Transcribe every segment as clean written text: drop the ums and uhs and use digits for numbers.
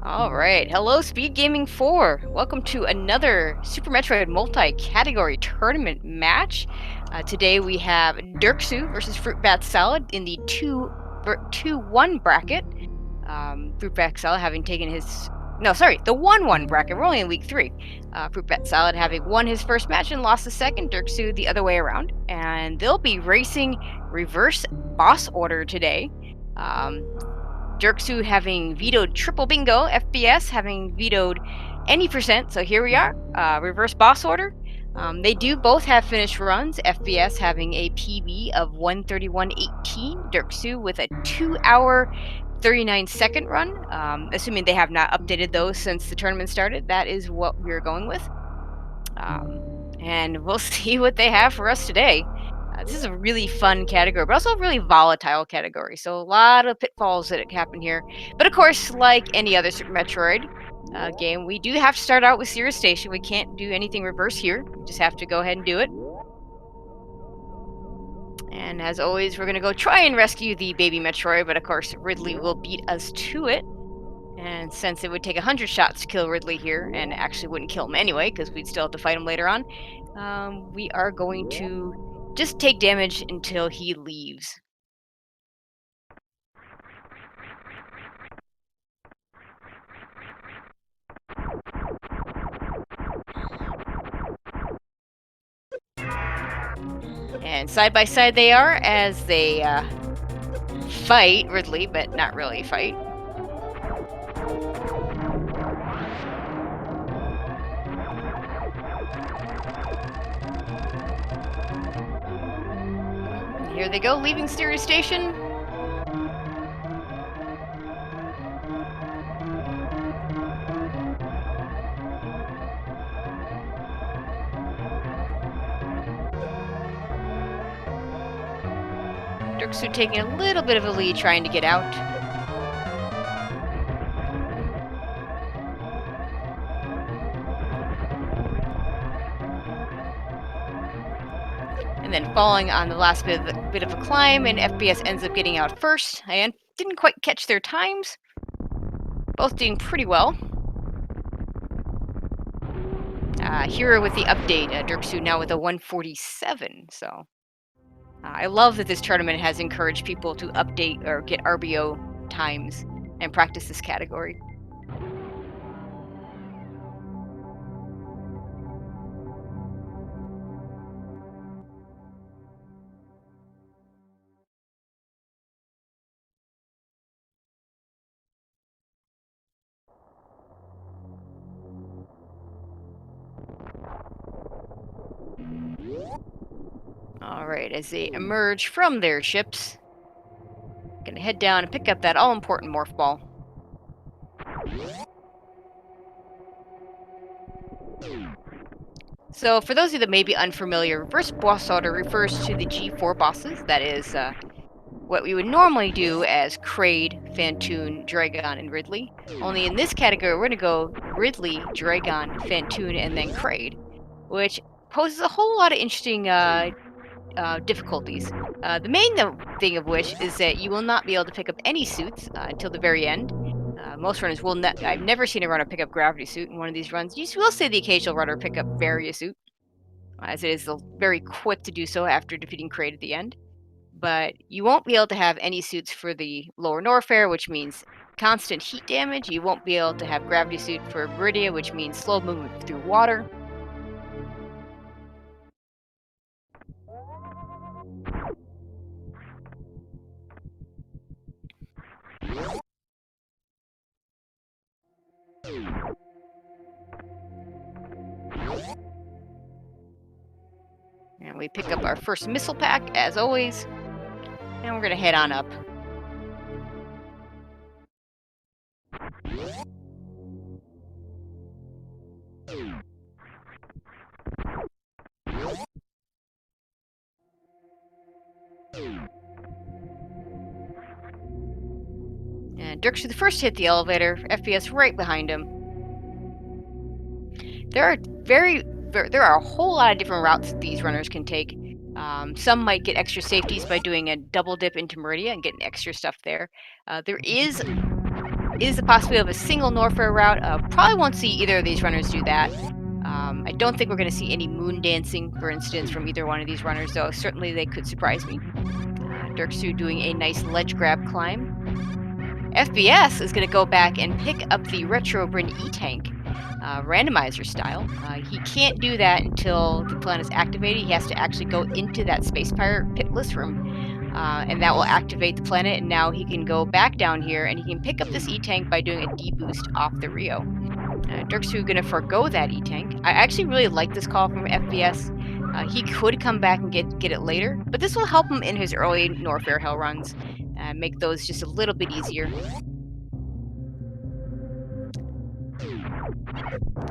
Alright, hello SpeedGaming 4! Welcome to another Super Metroid multi-category tournament match. Today we have Derxu versus fruitbatsalad in the 2-1 bracket. Fruitbatsalad having taken his... No, sorry, the 1-1 bracket. We're only in week 3. Fruitbatsalad having won his first match and lost the second. Derxu the other way around. And they'll be racing reverse boss order today. Derxu having vetoed triple bingo, FBS having vetoed any percent. So here we are, reverse boss order. They do both have finished runs. FBS having a PB of 1:31:18. Derxu with a 2-hour 39-second run. Assuming they have not updated those since the tournament started, that is what we're going with. And we'll see what they have for us today. This is a really fun category, but also a really volatile category. So a lot of pitfalls that happen here. But of course, like any other Super Metroid game, we do have to start out with Serious Station. We can't do anything reverse here. We just have to go ahead and do it. And as always, we're going to go try and rescue the baby Metroid, but of course, Ridley will beat us to it. And since it would take 100 shots to kill Ridley here, and actually wouldn't kill him anyway, because we'd still have to fight him later on, we are going to just take damage until he leaves. And side by side they are as they fight Ridley, but not really fight. Here they go, leaving Stereo Station. Derxu taking a little bit of a lead trying to get out. And then falling on the last bit of a climb, and FBS ends up getting out first. I didn't quite catch their times. Both doing pretty well. Hero with the update, Derxu now with a 147, so... I love that this tournament has encouraged people to update or get RBO times and practice this category. Alright, as they emerge from their ships, gonna head down and pick up that all-important morph ball. So, for those of you that may be unfamiliar, reverse boss order refers to the G4 bosses. That is what we would normally do as Kraid, Phantoon, Dragon, and Ridley. Only in this category, we're gonna go Ridley, Dragon, Phantoon, and then Kraid, which poses a whole lot of interesting difficulties. The main thing of which is that you will not be able to pick up any suits until the very end. Most runners will not. I've never seen a runner pick up Gravity Suit in one of these runs. You will see the occasional runner pick up Varia Suit, as it is very quick to do so after defeating Kraid at the end. But you won't be able to have any suits for the lower Norfair, which means constant heat damage. You won't be able to have Gravity Suit for Meridia, which means slow movement through water. And we pick up our first missile pack, as always, and we're going to head on up. And Derxu the first to hit the elevator, FBS right behind him. There are a whole lot of different routes that these runners can take. Some might get extra safeties by doing a double dip into Meridia and getting extra stuff there. There is is the possibility of a single Norfair route. Probably won't see either of these runners do that. I don't think we're going to see any moon dancing, for instance, from either one of these runners, though certainly they could surprise me. Derxu doing a nice ledge grab climb. FBS is going to go back and pick up the Retro Bryn E-Tank, randomizer style. He can't do that until the plan is activated. He has to actually go into that Space Pirate pitless room, and that will activate the planet, and now he can go back down here and he can pick up this E-Tank by doing a D-boost off the Rio. Derxu going to forgo that E-Tank. I actually really like this call from FBS. He could come back and get it later, but this will help him in his early Norfair Hell runs, make those just a little bit easier.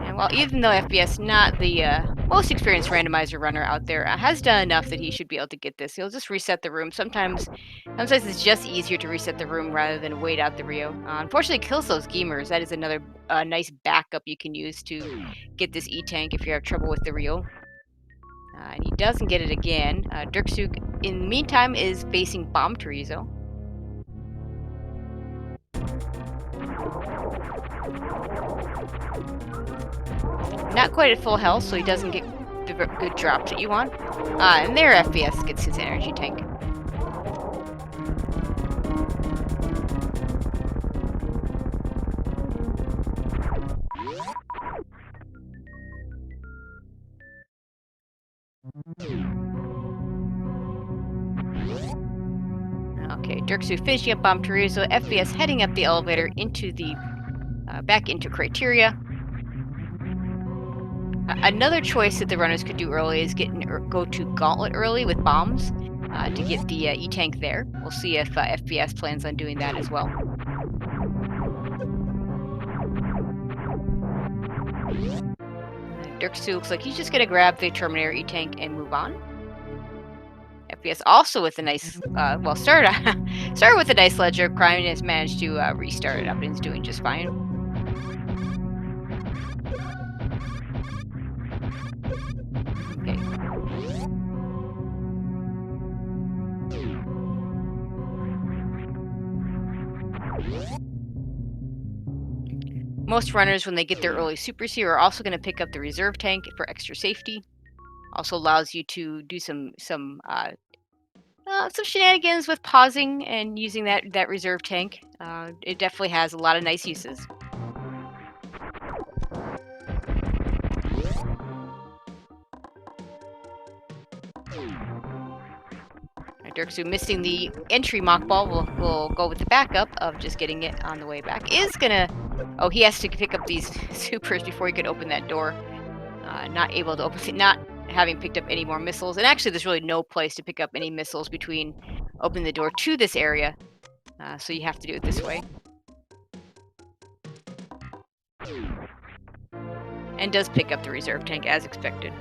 And while even though FBS not the most experienced randomizer runner out there, has done enough that he should be able to get this. He'll just reset the room. Sometimes it's just easier to reset the room rather than wait out the Rio. Unfortunately, kills those gamers. That is another nice backup you can use to get this E-Tank if you have trouble with the Rio. And he doesn't get it again. Derxu, in the meantime, is facing Bomb Chorizo. Not quite at full health, so he doesn't get the good drops that you want. And there FBS gets his energy tank. Okay, Derxu finishing up Bomb Chorizo, FBS heading up the elevator into the back into Criteria. Another choice that the runners could do early is go to Gauntlet early with bombs to get the E-Tank there. We'll see if FBS plans on doing that as well. Derxu looks like he's just going to grab the Terminator E-Tank and move on. FBS also with a nice, started with a nice ledger crime and has managed to restart it up and is doing just fine. Okay. Most runners, when they get their early Super C, are also going to pick up the reserve tank for extra safety. Also allows you to do some shenanigans with pausing and using that reserve tank. It definitely has a lot of nice uses. Derxu missing the entry mock ball. We'll go with the backup of just getting it on the way back. Oh, he has to pick up these supers before he can open that door. Not able to open it, not having picked up any more missiles. And actually, there's really no place to pick up any missiles between opening the door to this area. So you have to do it this way. And does pick up the reserve tank as expected.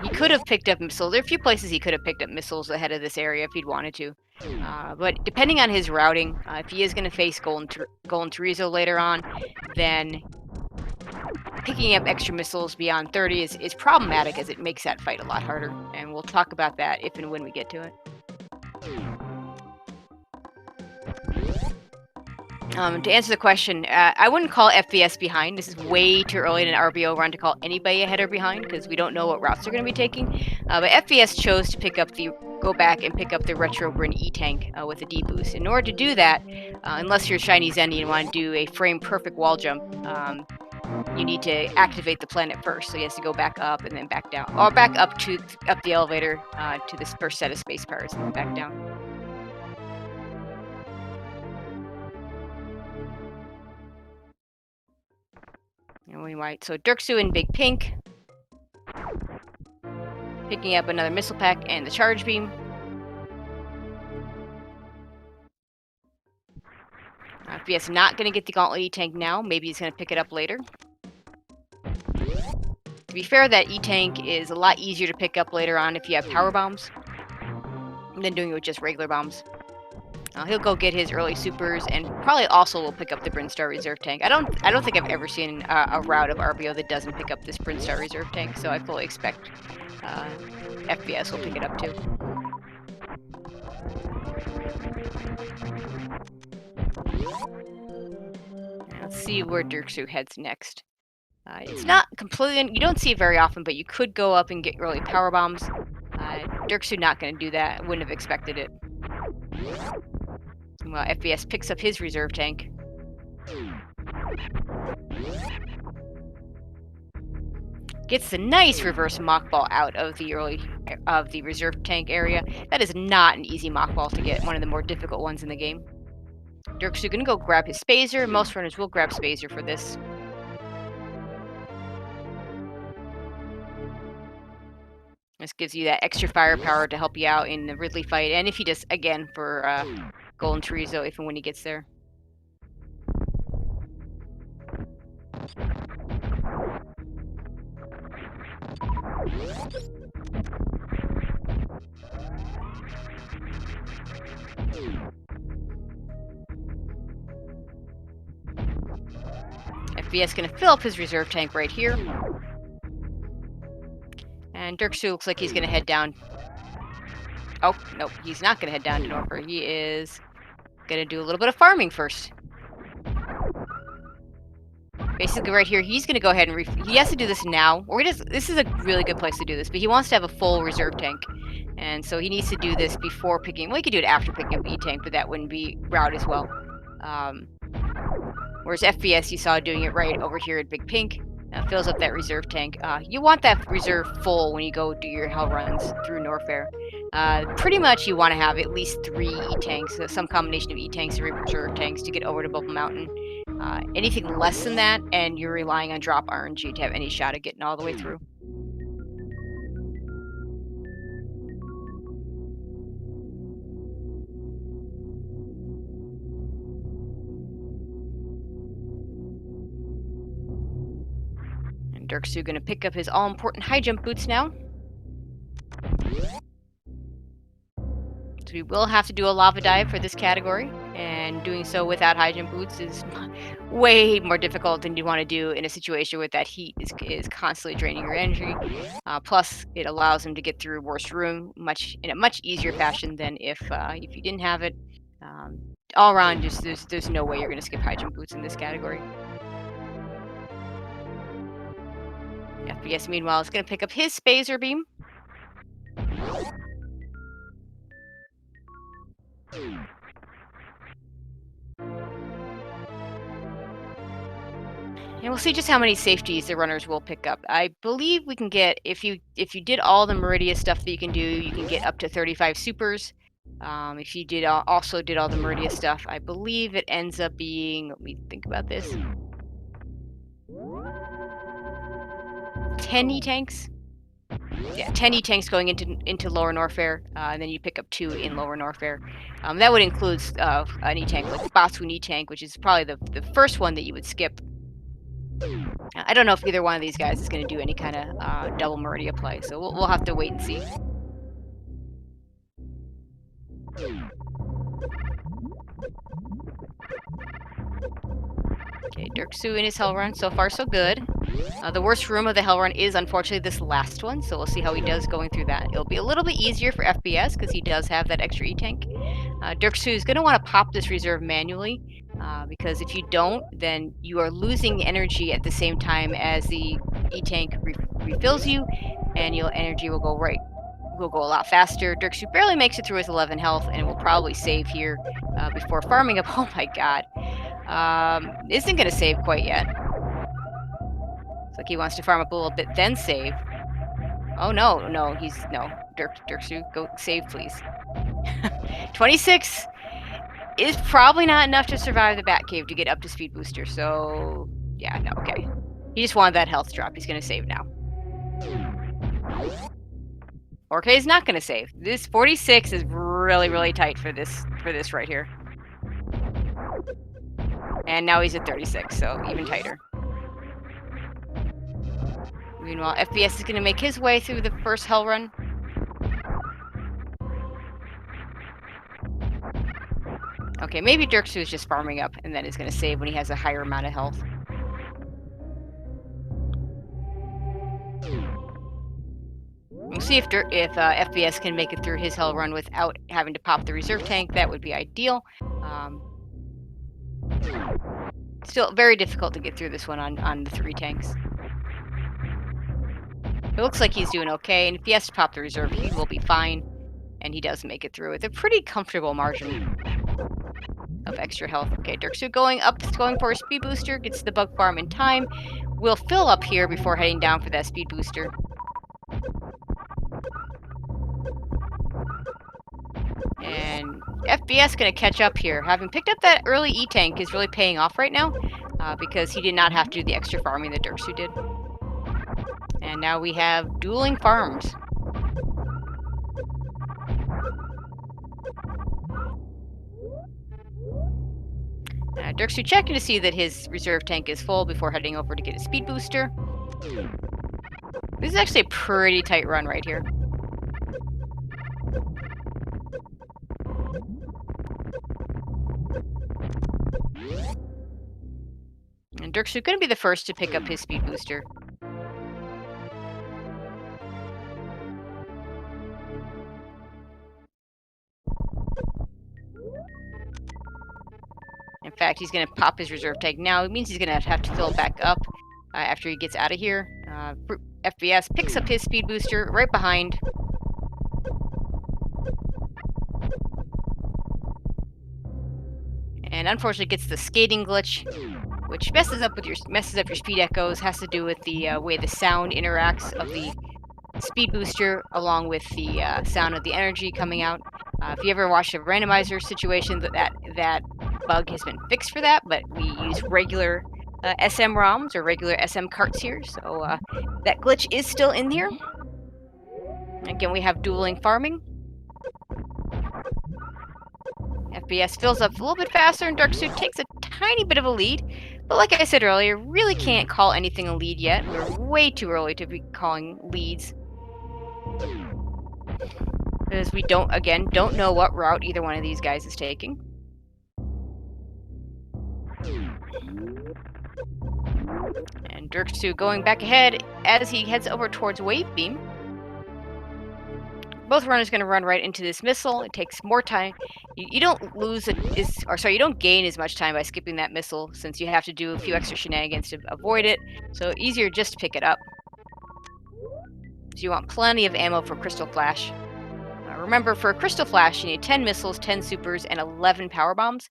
He could have picked up missiles. There are a few places he could have picked up missiles ahead of this area if he'd wanted to. But depending on his routing, if he is going to face Golden Chorizo later on, then picking up extra missiles beyond 30 is problematic, as it makes that fight a lot harder. And we'll talk about that if and when we get to it. To answer the question, I wouldn't call FBS behind. This is way too early in an RBO run to call anybody ahead or behind because we don't know what routes they're going to be taking. But FBS chose to go back and pick up the Retro Bryn E-Tank with a D-boost. In order to do that, unless you're Shiny Zenny and want to do a frame-perfect wall jump, you need to activate the planet first. So he has to go back up and then back down, or back up the elevator to this first set of Space Pirates and then back down. So Derxu in Big Pink, picking up another missile pack and the charge beam. FBS not going to get the Gauntlet E-Tank now. Maybe he's going to pick it up later. To be fair, that E-Tank is a lot easier to pick up later on if you have power bombs than doing it with just regular bombs. He'll go get his early supers, and probably also will pick up the Brinstar Reserve Tank. I don't think I've ever seen a route of RBO that doesn't pick up this Brinstar Reserve Tank, so I fully expect FBS will pick it up too. see where Derxu heads next. It's not completely... You don't see it very often, but you could go up and get early power bombs. Derxu not going to do that. I wouldn't have expected it. Well, FPS picks up his reserve tank. Gets the nice reverse mockball out of the reserve tank area. That is not an easy mockball to get, one of the more difficult ones in the game. Derxu gonna go grab his Spazer. Most runners will grab Spazer for this. This gives you that extra firepower to help you out in the Ridley fight, and if he does, again, for Golden Chorizo, if and when he gets there. FBS gonna fill up his reserve tank right here. And Derxu looks like he's gonna head down. Oh, nope, he's not gonna head down to Norfer. He is gonna do a little bit of farming first. Basically right here, he's gonna go ahead and he has to do this now, or this is a really good place to do this, but he wants to have a full reserve tank. And so he needs to do this before picking, well, he could do it after picking up E-Tank, but that wouldn't be route as well. Whereas FPS, you saw doing it right over here at Big Pink, fills up that reserve tank. You want that reserve full when you go do your hell runs through Norfair. Pretty much you want to have at least 3 E-Tanks, so some combination of E-Tanks or reserve tanks to get over to Bubble Mountain. Anything less than that, and you're relying on drop RNG to have any shot at getting all the way through. And Derxu gonna pick up his all-important high jump boots now. So we will have to do a lava dive for this category, and doing so without high jump boots is way more difficult than you want to do in a situation where that heat is constantly draining your energy. Plus, it allows him to get through worst room in a much easier fashion than if you didn't have it. All around, just there's no way you're going to skip high jump boots in this category. FPS, meanwhile, is going to pick up his Spazer beam. And we'll see just how many safeties the runners will pick up. I believe we can get, if you did all the Meridia stuff that you can do, you can get up to 35 supers. If you also did all the Meridia stuff, I believe it ends up being, let me think about this, 10 E-Tanks? Yeah, 10 E-Tanks going into Lower Norfair, and then you pick up 2 in Lower Norfair. That would include an E-Tank like Botswoon E-Tank, which is probably the first one that you would skip. I don't know if either one of these guys is going to do any kind of double Meridia play, so we'll have to wait and see. Okay, Derxu in his hell run. So far, so good. The worst room of the hell run is, unfortunately, this last one, so we'll see how he does going through that. It'll be a little bit easier for FPS, because he does have that extra E-Tank. Derxu is going to want to pop this reserve manually, because if you don't, then you are losing energy at the same time as the E-Tank refills you, and your energy will go a lot faster. Derxu barely makes it through his 11 health, and will probably save here before farming up. Oh my god. Isn't going to save quite yet. Looks like he wants to farm up a little bit, then save. Oh no, no, Derxu, go save, please. 26 is probably not enough to survive the Batcave to get up to Speed Booster, so yeah, no, okay. He just wanted that health drop. He's going to save now. Orca is not going to save. This 46 is really, really tight for this right here. And now he's at 36, so even tighter. Meanwhile, FPS is going to make his way through the first hell run. Okay, maybe Derxu is just farming up and then is going to save when he has a higher amount of health. We'll see if FPS can make it through his hell run without having to pop the reserve tank. That would be ideal. Still very difficult to get through this one on the 3 tanks. It looks like he's doing okay, and if he has to pop the reserve, he will be fine, and he does make it through with a pretty comfortable margin of extra health. Okay, Derxu going up, going for a speed booster, gets the bug farm in time. We'll fill up here before heading down for that speed booster. And FBS gonna catch up here. Having picked up that early E-tank is really paying off right now, because he did not have to do the extra farming that Derxu did. And now we have dueling farms. Derxu checking to see that his reserve tank is full before heading over to get a speed booster. This is actually a pretty tight run right here. And Derxu going to be the first to pick up his speed booster. In fact, he's going to pop his reserve tank now. It means he's going to have to fill it back up after he gets out of here. FBS picks up his speed booster right behind. And unfortunately gets the skating glitch, which messes up your speed echoes. Has to do with the way the sound interacts of the speed booster along with the sound of the energy coming out. If you ever watched a randomizer situation, that bug has been fixed for that, but we use regular SM ROMs or regular SM carts here, so that glitch is still in here. Again, we have dueling farming. FBS fills up a little bit faster, and Derxu takes a tiny bit of a lead. But like I said earlier, really can't call anything a lead yet. We're way too early to be calling leads. Because we don't know what route either one of these guys is taking. And Derxu going back ahead as he heads over towards Wave Beam. Both runners going to run right into this missile. It takes more time. You don't you don't gain as much time by skipping that missile, since you have to do a few extra shenanigans to avoid it. So easier just to pick it up. So you want plenty of ammo for Crystal Flash. Remember, for a Crystal Flash, you need 10 missiles, 10 supers, and 11 power bombs.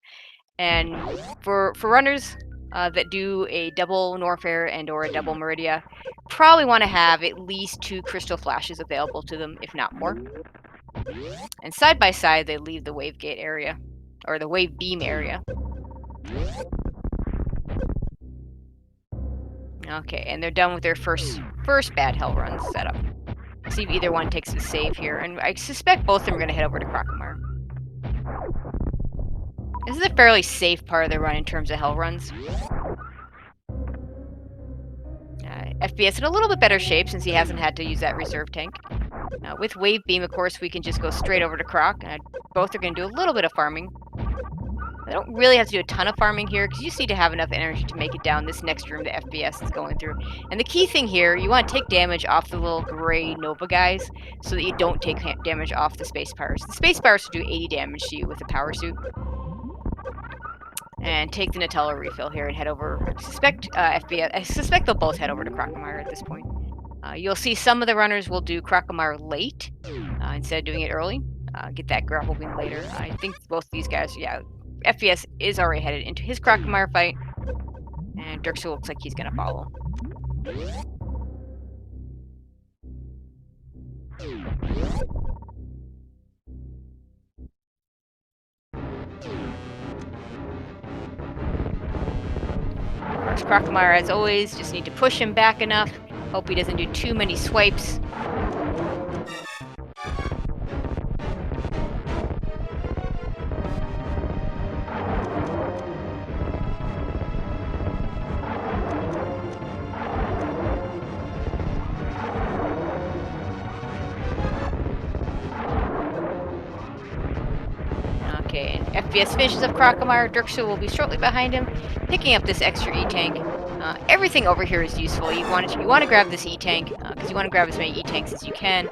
And for runners that do a double Norfair and or a double Meridia, probably want to have at least 2 Crystal Flashes available to them, if not more. And side by side, they leave the Wave Gate area, or the Wave Beam area. Okay, and they're done with their first bad hell run setup. See if either one takes the save here, and I suspect both of them are going to head over to Crocomire. This is a fairly safe part of the run in terms of hell runs. FBS in a little bit better shape since he hasn't had to use that reserve tank. With Wave Beam, of course, we can just go straight over to Croc. Both are going to do a little bit of farming. I don't really have to do a ton of farming here, because you just need to have enough energy to make it down this next room that FBS is going through. And the key thing here, you want to take damage off the little gray Nova guys, so that you don't take damage off the Space Pirates. The Space Pirates will do 80 damage to you with a power suit. And take the Nutella refill here and head over. I suspect they'll both head over to Crocomire at this point. You'll see some of the runners will do Crocomire late instead of doing it early. Get that grapple beam later. I think both of these guys, yeah, FBS is already headed into his Crocomire fight, and Derxu looks like he's going to follow. Crocomire, as always, just need to push him back enough. Hope he doesn't do too many swipes. Okay, and FBS finishes up Crocomire. Derxu will be shortly behind him, picking up this extra E-tank. Everything over here is useful. You want to grab this E-tank, because you want to grab as many E-tanks as you can.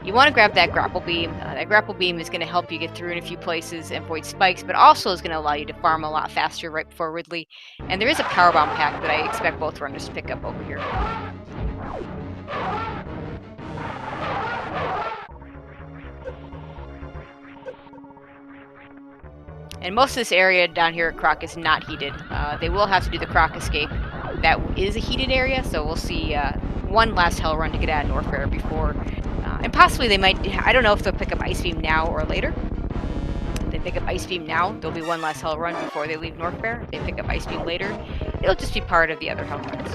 You want to grab that grapple beam. That grapple beam is going to help you get through in a few places and avoid spikes, but also is going to allow you to farm a lot faster right before Ridley. And there is a power bomb pack that I expect both runners to pick up over here. And most of this area down here at Croc is not heated. They will have to do the Croc escape. That is a heated area, so we'll see one last hell run to get out of Norfair before. And possibly they might, I don't know if they'll pick up Ice Beam now or later. If they pick up Ice Beam now, there'll be one last hell run before they leave Norfair. If they pick up Ice Beam later, it'll just be part of the other hell runs.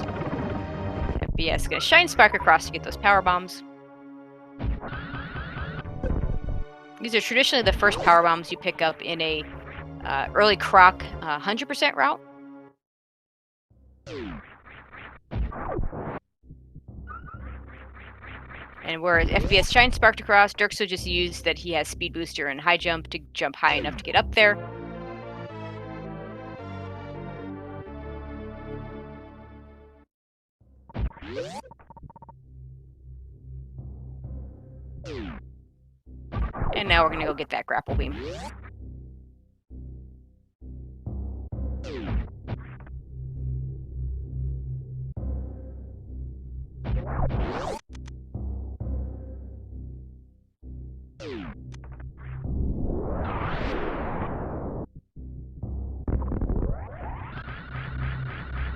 FBS is going to Shine Spark across to get those power bombs. These are traditionally the first power bombs you pick up in a early Croc 100% route. And whereas FBS Shine Sparked across, Derxu just used that he has Speed Booster and High Jump to jump high enough to get up there. And now we're going to go get that grapple beam.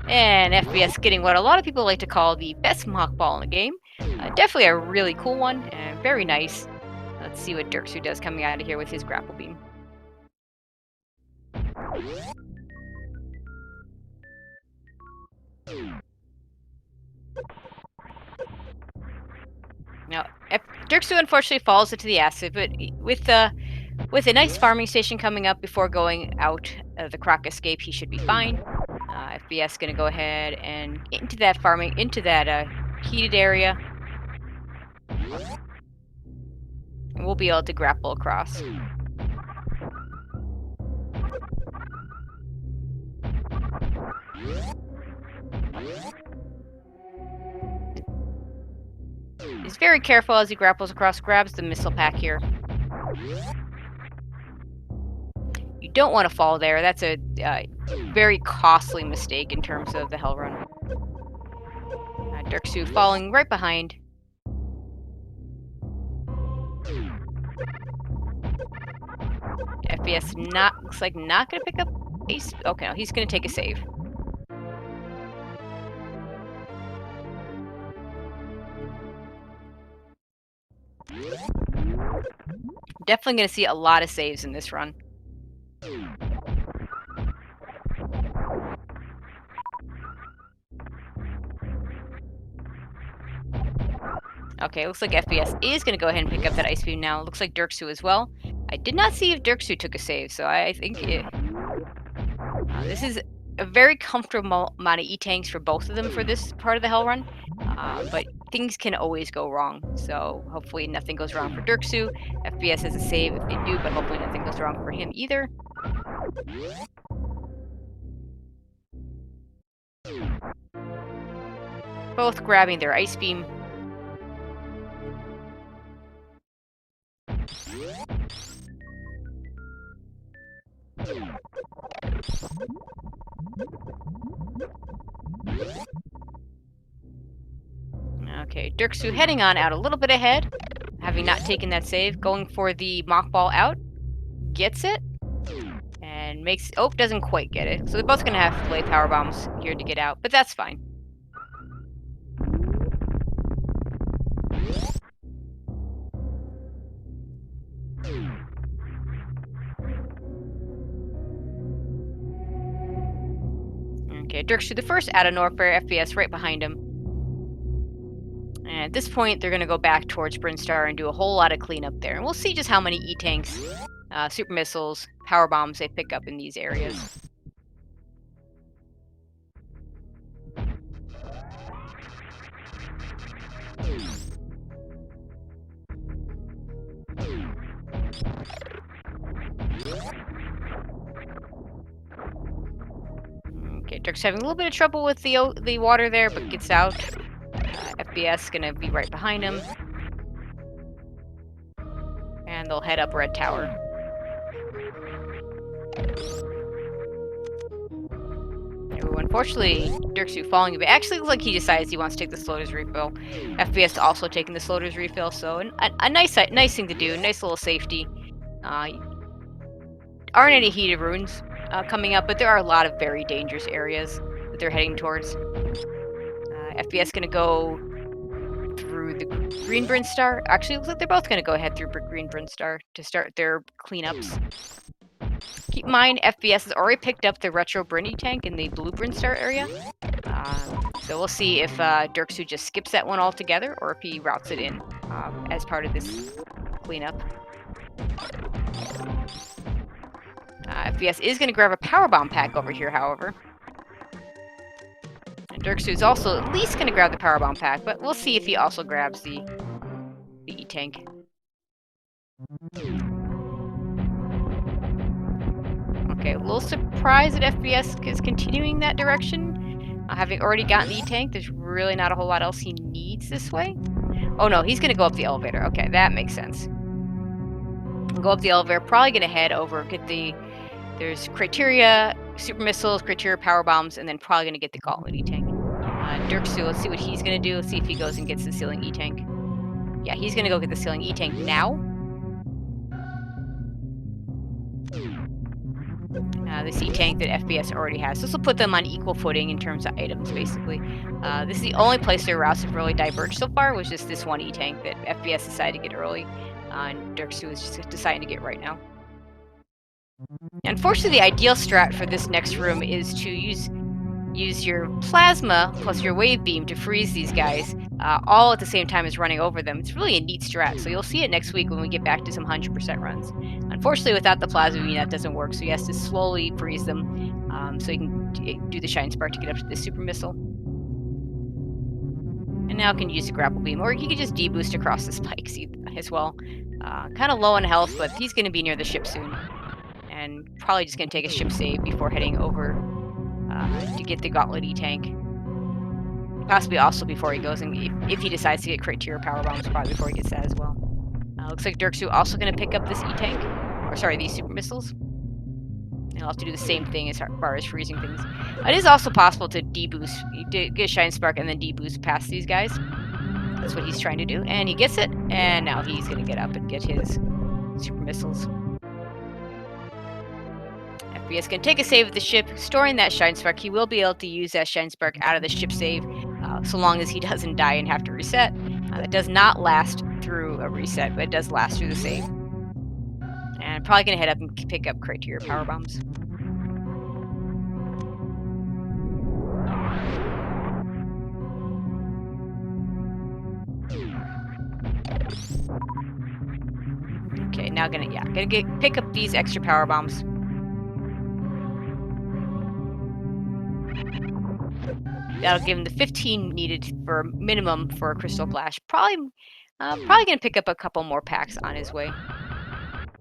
And FBS getting what a lot of people like to call the best mock ball in the game. Definitely a really cool one and very nice. Let's see what Derxu does coming out of here with his grapple beam. Now, Derxu unfortunately falls into the acid, but with a nice farming station coming up before going out of the Croc escape, he should be fine. FBS going to go ahead and get into that farming, into that heated area. And we'll be able to grapple across. He's very careful as he grapples across, grabs the missile pack here. You don't want to fall there. That's a very costly mistake in terms of the hell run. Derxu falling right behind. FBS looks like not going to pick up Ace. Okay, no, he's going to take a save. Definitely going to see a lot of saves in this run. Okay, looks like FBS is going to go ahead and pick up that Ice Beam now. Looks like Derxu as well. I did not see if Derxu took a save, so I think this is a very comfortable amount of E-tanks for both of them for this part of the hell run. But things can always go wrong, so hopefully nothing goes wrong for Derxu. FBS has a save if they do, but hopefully nothing goes wrong for him either. Both grabbing their Ice Beam. Okay, Derxu heading on out a little bit ahead, having not taken that save, going for the mock ball out, gets it, and makes, oh, doesn't quite get it. So they're both going to have to play power bombs here to get out, but that's fine. Okay, Derxu the first out of Norfair, FBS right behind him. And at this point, they're going to go back towards Brinstar and do a whole lot of cleanup there. And we'll see just how many E-tanks, super missiles, power bombs they pick up in these areas. Okay, Derxu having a little bit of trouble with the water there, but gets out. FBS gonna be right behind him. And they'll head up Red Tower. Ooh, unfortunately, Derxu falling a bit. Actually, looks like he decides he wants to take the Sloater's refill. FPS also taking the Sloater's refill, so a nice thing to do. Nice little safety. Aren't any heated runes coming up, but there are a lot of very dangerous areas that they're heading towards. FPS gonna go through the Green Brinstar. Actually, it looks like they're both gonna go ahead through Green Brinstar to start their cleanups. Keep in mind, FPS has already picked up the Retro Brinny tank in the Blue Brinstar area. So we'll see if Derxu just skips that one altogether, or if he routes it in as part of this cleanup. FPS is going to grab a power bomb pack over here, however. And Derxu is also at least going to grab the power bomb pack, but we'll see if he also grabs the E-tank. Okay, a little surprised that FPS is continuing that direction. Having already gotten the E-tank, there's really not a whole lot else he needs this way. Oh no, he's going to go up the elevator. Okay, that makes sense. Go up the elevator, probably going to head over, get there's criteria, super missiles, criteria power bombs, and then probably going to get the gauntlet E-tank. Derxu, let's see what he's going to do. Let's see if he goes and gets the ceiling E-tank. Yeah, he's going to go get the ceiling E-tank now. This E-tank that FPS already has. This will put them on equal footing in terms of items, basically. This is the only place their routes have really diverged so far, was just this one E-tank that FPS decided to get early. And Derxu is just deciding to get right now. Unfortunately, the ideal strat for this next room is to use your plasma plus your wave beam to freeze these guys all at the same time as running over them. It's really a neat strat, so you'll see it next week when we get back to some 100% runs. Unfortunately, without the plasma beam, that doesn't work, so he has to slowly freeze them so he can do the Shine Spark to get up to the super missile. And now can use the grapple beam, or he could just deboost across the spikes as well. Kind of low on health, but he's going to be near the ship soon. And probably just going to take a ship save before heading over to get the Gauntlet E-tank. Possibly also before he goes, and if he decides to get criteria power bombs, probably before he gets that as well. Looks like Derxu also going to pick up this E-tank, or sorry, these super missiles. And he'll have to do the same thing as far as freezing things. It is also possible to deboost, get a Shine Spark and then deboost past these guys. That's what he's trying to do, and he gets it, and now he's going to get up and get his super missiles. FPS can take a save of the ship, storing that Shine Spark. He will be able to use that Shine Spark out of the ship save, so long as he doesn't die and have to reset. It does not last through a reset, but it does last through the save. And probably going to head up and pick up criteria power bombs. Okay, now gonna pick up these extra power bombs. That'll give him the 15 needed for minimum for a Crystal Flash. Probably gonna pick up a couple more packs on his way.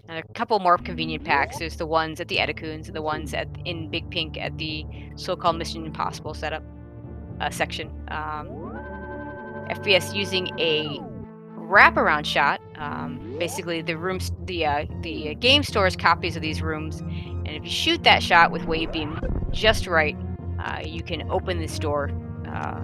And a couple more convenient packs. There's the ones at the Edacoons and the ones in Big Pink at the so-called Mission Impossible setup section. FPS using a wraparound shot. Basically, the game stores copies of these rooms, and if you shoot that shot with wave beam just right, you can open this door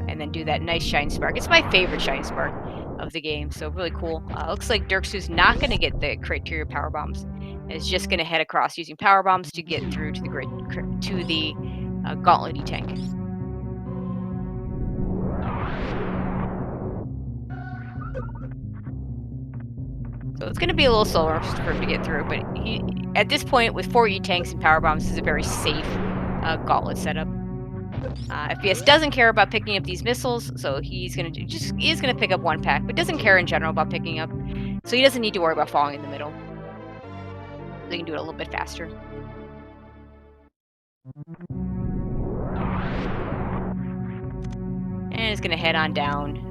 and then do that nice Shine Spark. It's my favorite Shine Spark of the game, so really cool. Looks like Derxu's not going to get the criteria power bombs. It's just going to head across using power bombs to get through to the Gauntlet E-tank. So it's going to be a little slower for him to get through, but at this point, with 4 E-tanks and power bombs, this is a very safe Gauntlet setup. FPS doesn't care about picking up these missiles, so he's gonna pick up 1 pack, but doesn't care in general about picking up, so he doesn't need to worry about falling in the middle. So he can do it a little bit faster. And he's gonna head on down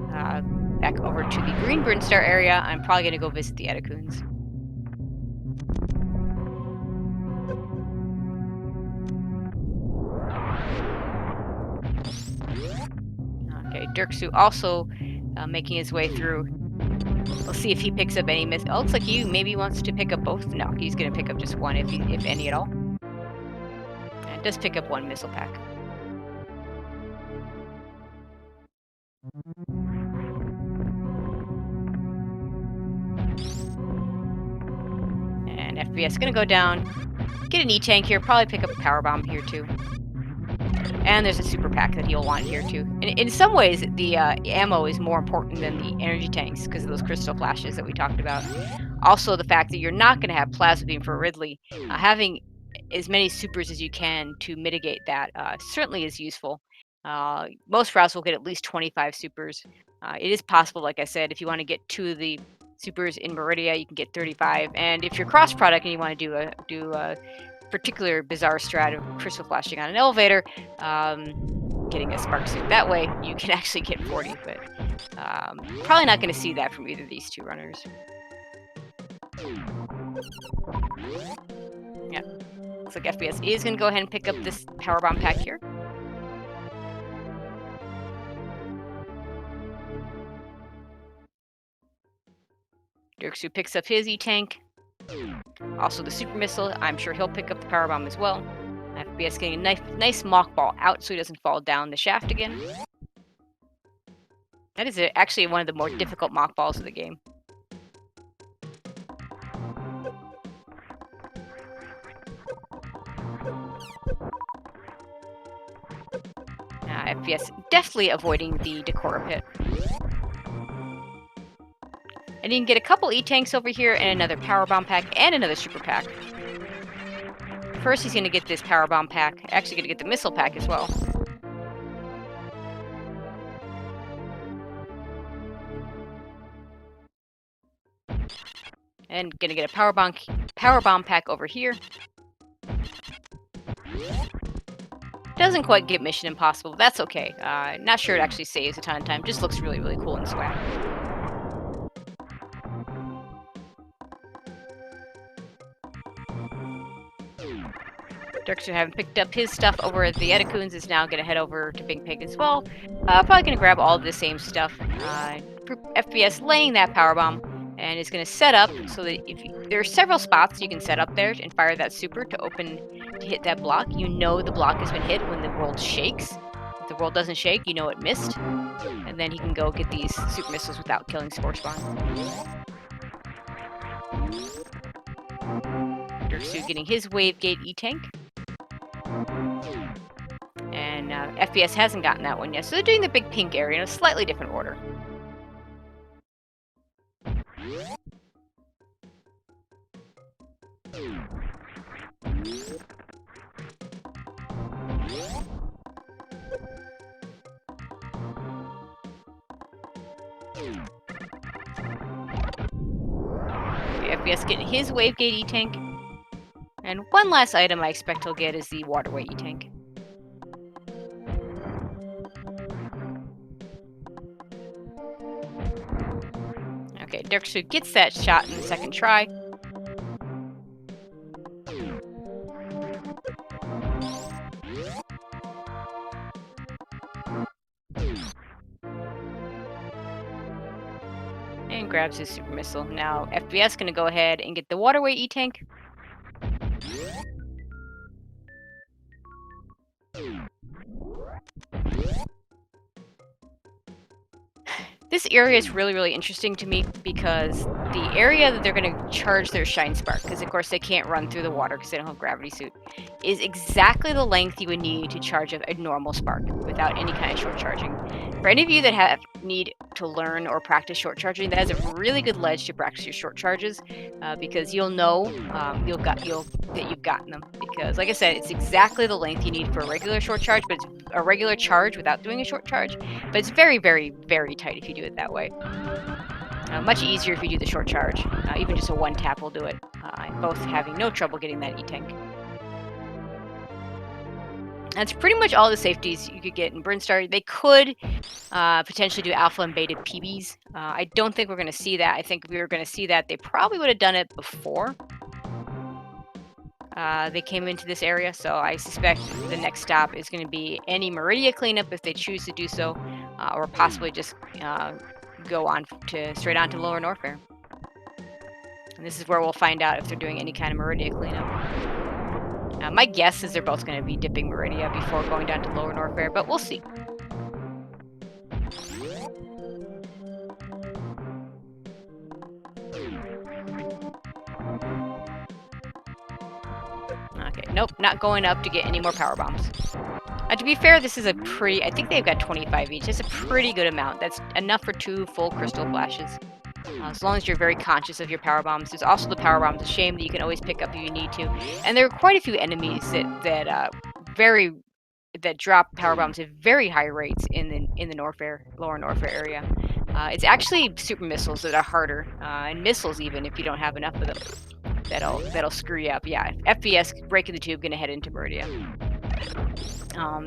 back over to the Green Brinstar area. I'm probably gonna go visit the Edacoons. Okay, Derxu also making his way through We'll see if he picks up any miss. Oh, looks like he maybe wants to pick up both. No, he's going to pick up just one, if any at all. And it does pick up one missile pack. And FPS going to go down, get an E-tank here, probably pick up a power bomb here too. And there's a super pack that he'll want here too. And in some ways, the ammo is more important than the energy tanks because of those crystal flashes that we talked about. Also, the fact that you're not going to have plasma beam for Ridley, having as many supers as you can to mitigate that certainly is useful. Most routes will get at least 25 supers. It is possible, like I said, if you want to get 2 of the supers in Meridia, you can get 35. And if you're cross product and you want to do a particular bizarre strat of crystal flashing on an elevator, getting a spark suit that way, you can actually get 40. But probably not going to see that from either of these two runners. Yeah, looks like FPS is going to go ahead and pick up this power bomb pack here. Derxu picks up his E-tank. Also the super missile, I'm sure he'll pick up the power bomb as well. FPS getting a nice mock ball out so he doesn't fall down the shaft again. That is actually one of the more difficult mock balls of the game. FPS definitely avoiding the Decora pit. And you can get a couple E-tanks over here and another power bomb pack and another super pack. First, he's going to get this power bomb pack. Actually, going to get the missile pack as well. And going to get a power bomb pack over here. Doesn't quite get Mission Impossible, but that's okay. Not sure it actually saves a ton of time. Just looks really, really cool and swag. Derxu, having picked up his stuff over at the Edacoons, is now going to head over to Big Pig as well. Probably going to grab all of the same stuff. FPS laying that power bomb and is going to set up so that there are several spots you can set up there and fire that super to hit that block. You know the block has been hit when the world shakes. If the world doesn't shake, you know it missed. And then he can go get these super missiles without killing Spore Spawn. Derxu getting his Wave Gate E-tank. And FPS hasn't gotten that one yet, so they're doing the big pink area in a slightly different order. FPS getting his Wave Gate E-tank. And one last item I expect he'll get is the Waterway E-tank. Okay, Derxu gets that shot in the second try. And grabs his super missile. Now, FPS gonna go ahead and get the Waterway E-tank. This area is really, really interesting to me because the area that they're going to charge their Shine Spark, because of course they can't run through the water because they don't have gravity suit, is exactly the length you would need to charge a normal spark without any kind of short charging. For any of you that need to learn or practice short charging, that is a really good ledge to practice your short charges because you'll know that you've gotten them. Because, like I said, it's exactly the length you need for a regular short charge, but it's a regular charge without doing a short charge. But it's very, very, very tight if you do it that way. Much easier if you do the short charge. Even just a one tap will do it. Both having no trouble getting that E-tank. That's pretty much all the safeties you could get in Brinstar. They could potentially do alpha and beta PBs. I don't think we're going to see that. I think if we were going to see that, they probably would have done it before they came into this area. So I suspect the next stop is going to be any Meridia cleanup if they choose to do so, or possibly just go on straight on to Lower Norfair. And this is where we'll find out if they're doing any kind of Meridia cleanup. My guess is they're both going to be dipping Meridia before going down to Lower Norfair, but we'll see. Okay, nope, not going up to get any more power bombs. To be fair, this is a pretty... I think they've got 25 each. That's a pretty good amount. That's enough for 2 full crystal flashes. As long as you're very conscious of your power bombs. There's also the power bombs. It's a shame that you can always pick up if you need to. And there are quite a few enemies that drop power bombs at very high rates in the Lower Norfair area. It's actually super missiles that are harder, and missiles even if you don't have enough of them. That'll screw you up. Yeah, FPS breaking the tube, gonna head into Meridia.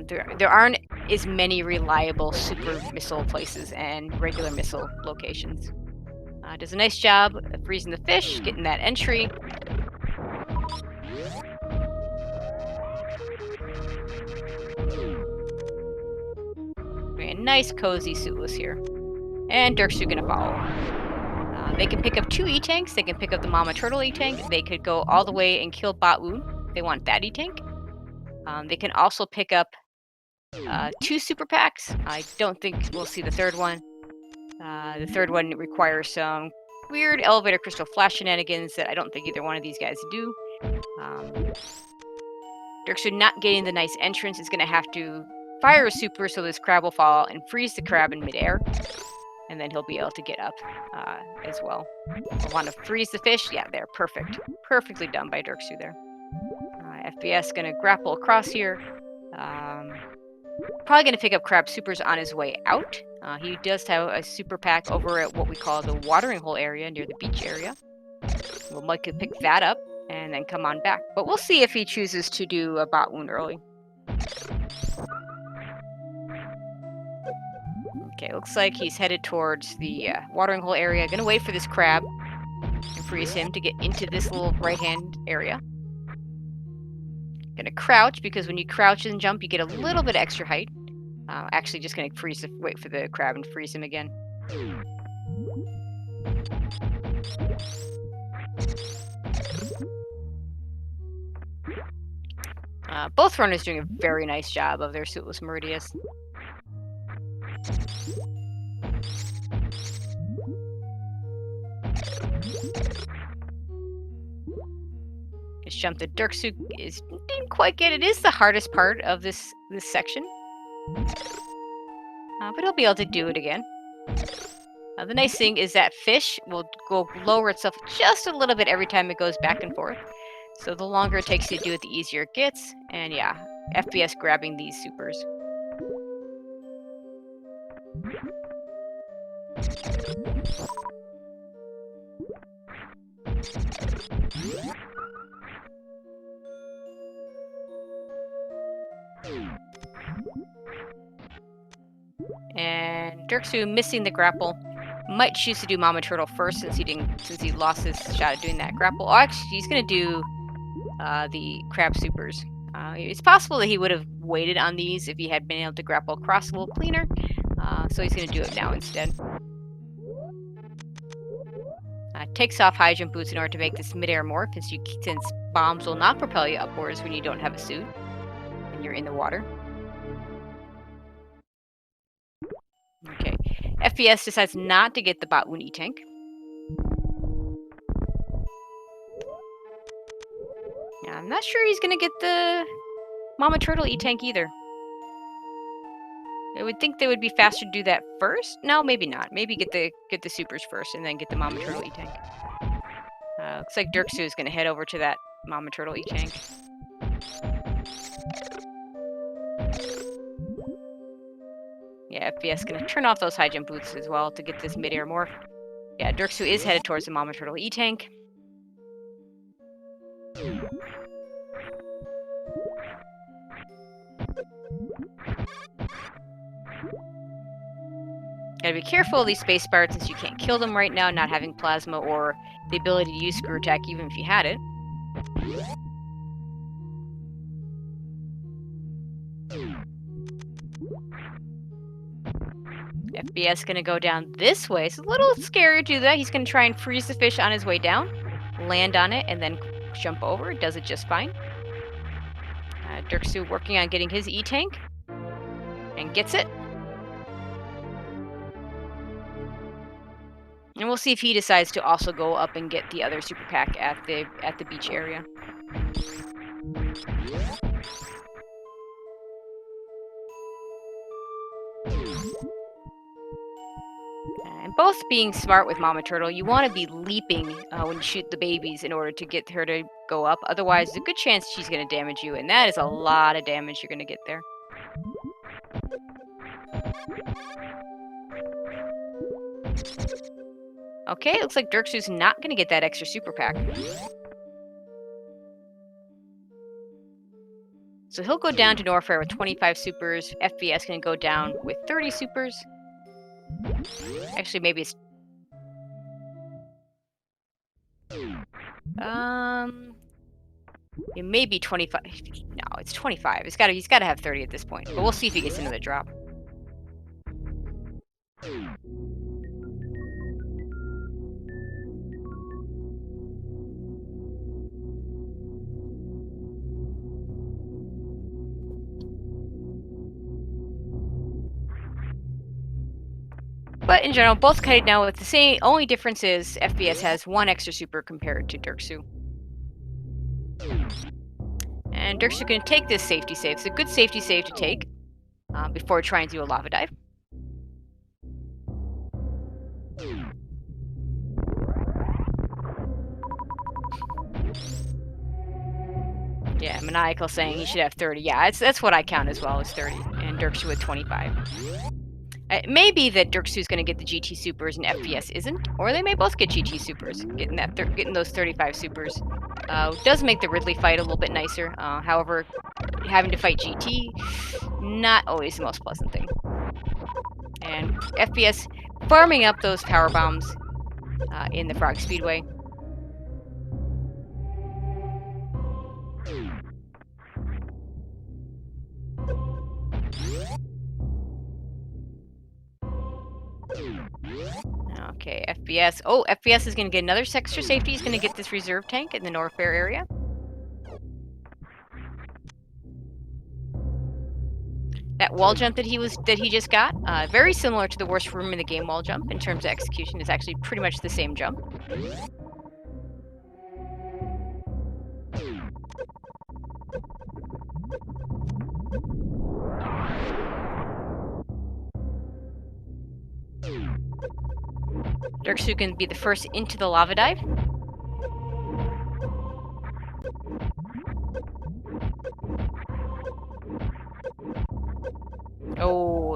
There aren't as many reliable super missile places and regular missile locations. Does a nice job of freezing the fish, getting that entry. A nice cozy suitless here. And Derxu gonna follow. They can pick up 2 E-tanks. They can pick up the Mama Turtle E-tank. They could go all the way and kill Batwoon. They want that E-tank. They can also pick up 2 super packs. I don't think we'll see the third one. The third one requires some weird elevator crystal flash shenanigans that I don't think either one of these guys do. Derxu not getting the nice entrance is going to have to fire a super so this crab will fall and freeze the crab in midair. And then he'll be able to get up as well. I want to freeze the fish. Yeah, there. Perfect. Perfectly done by Derxu there. FBS going to grapple across here. Probably going to pick up crab supers on his way out. He does have a super pack over at what we call the watering hole area near the beach area. We'll likely pick that up and then come on back. But we'll see if he chooses to do a bot wound early. Okay, looks like he's headed towards the watering hole area. Gonna wait for this crab and freeze him to get into this little right-hand area. Gonna crouch, because when you crouch and jump, you get a little bit extra height. Actually, just gonna wait for the crab and freeze him again. Both runners doing a very nice job of their suitless Meridias. This jump that Derxu didn't quite get. It is the hardest part of this section. But he'll be able to do it again. The nice thing is that fish will go lower itself just a little bit every time it goes back and forth. So the longer it takes you to do it, the easier it gets. And yeah, FPS grabbing these supers. And Derxu missing the grapple. Might choose to do Mama Turtle first since he lost his shot at doing that grapple. Oh, actually, he's gonna do the crab supers. It's possible that he would have waited on these if he had been able to grapple across a little cleaner. So he's gonna do it now instead. Takes off high jump boots in order to make this midair morph, since bombs will not propel you upwards when you don't have a suit and you're in the water. Okay, FPS decides not to get the Batwoon E-tank. Yeah, I'm not sure he's gonna get the Mama Turtle E-tank either. I would think they would be faster to do that first. No, maybe not. Maybe get the supers first and then get the Mama Turtle E-tank. Looks like Derxu is gonna head over to that Mama Turtle E-tank. Yeah, FPS gonna turn off those high jump boots as well to get this midair morph. Yeah, Derxu is headed towards the Mama Turtle E-tank. Gotta be careful of these space bars since you can't kill them right now, not having plasma or the ability to use screw attack even if you had it. FBS gonna go down this way. It's a little scary to do that. He's gonna try and freeze the fish on his way down, land on it, and then jump over. Does it just fine. Derxu working on getting his E-tank, and gets it. And we'll see if he decides to also go up and get the other super pack at the beach area. And both being smart with Mama Turtle, you want to be leaping when you shoot the babies in order to get her to go up. Otherwise, there's a good chance she's going to damage you, and that is a lot of damage you're going to get there. Okay, looks like Derxu's not going to get that extra super pack. So he'll go down to Norfair with 25 supers. FBS going to go down with 30 supers. Actually, maybe it's... it may be 25. No, it's 25. He's got to have 30 at this point. But we'll see if he gets another drop. But in general, both kind of now with the same. Only difference is FBS has one extra super compared to Derxu. And Derxu can take this safety save. It's a good safety save to take before trying to do a lava dive. Yeah, Maniacal saying he should have 30. Yeah, that's what I count as well as 30. And Derxu with 25. It may be that Derxu's going to get the GT supers and FBS isn't, or they may both get GT supers. Getting those 35 supers does make the Ridley fight a little bit nicer. However, having to fight GT, not always the most pleasant thing. And FBS farming up those power bombs in the Frog Speedway. Okay, FBS. Oh, FBS is going to get another extra safety. He's going to get this reserve tank in the Norfair area. That wall jump that he just got, very similar to the worst room in the game wall jump in terms of execution. It's actually pretty much the same jump. Derxu can be the first into the lava dive.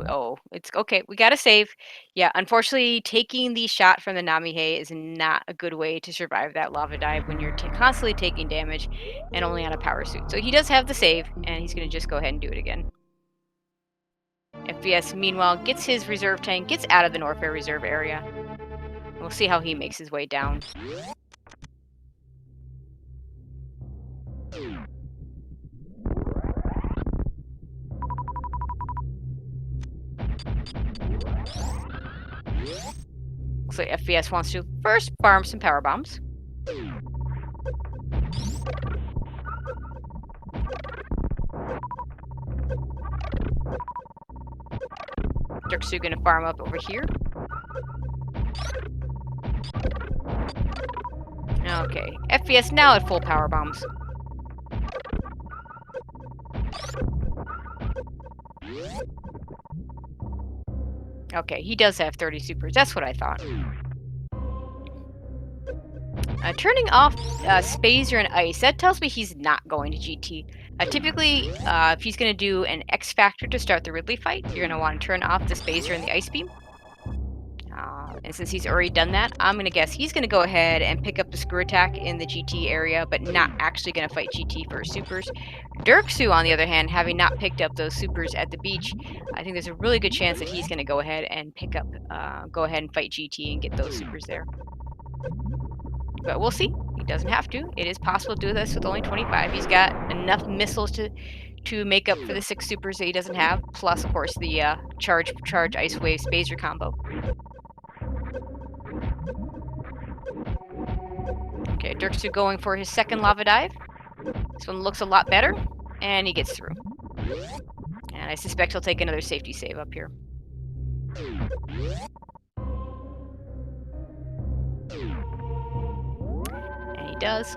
Oh, it's okay. We gotta save. Yeah, unfortunately, taking the shot from the Namihe is not a good way to survive that lava dive when you're constantly taking damage and only on a power suit. So he does have the save, and he's gonna just go ahead and do it again. FBS, meanwhile, gets his reserve tank, gets out of the Norfair reserve area. We'll see how he makes his way down. Looks like FBS wants to first farm some power bombs. Derxu gonna farm up over here. Okay, FBS now at full power bombs. Okay, he does have 30 supers. That's what I thought. Turning off Spazer and Ice, that tells me he's not going to GT. Typically, if he's going to do an X Factor to start the Ridley fight, you're going to want to turn off the Spazer and the Ice Beam. And since he's already done that, I'm going to guess he's going to go ahead and pick up the Screw Attack in the GT area, but not actually going to fight GT for his supers. Derxu, on the other hand, having not picked up those supers at the beach, I think there's a really good chance that he's going to go ahead and go ahead and fight GT and get those supers there. But we'll see. He doesn't have to. It is possible to do this with only 25. He's got enough missiles to to make up for the 6 supers that he doesn't have, plus, of course, the charge, ice wave, spazer combo. Okay, Derxu going for his second lava dive. This one looks a lot better, and he gets through. And I suspect he'll take another safety save up here. And he does.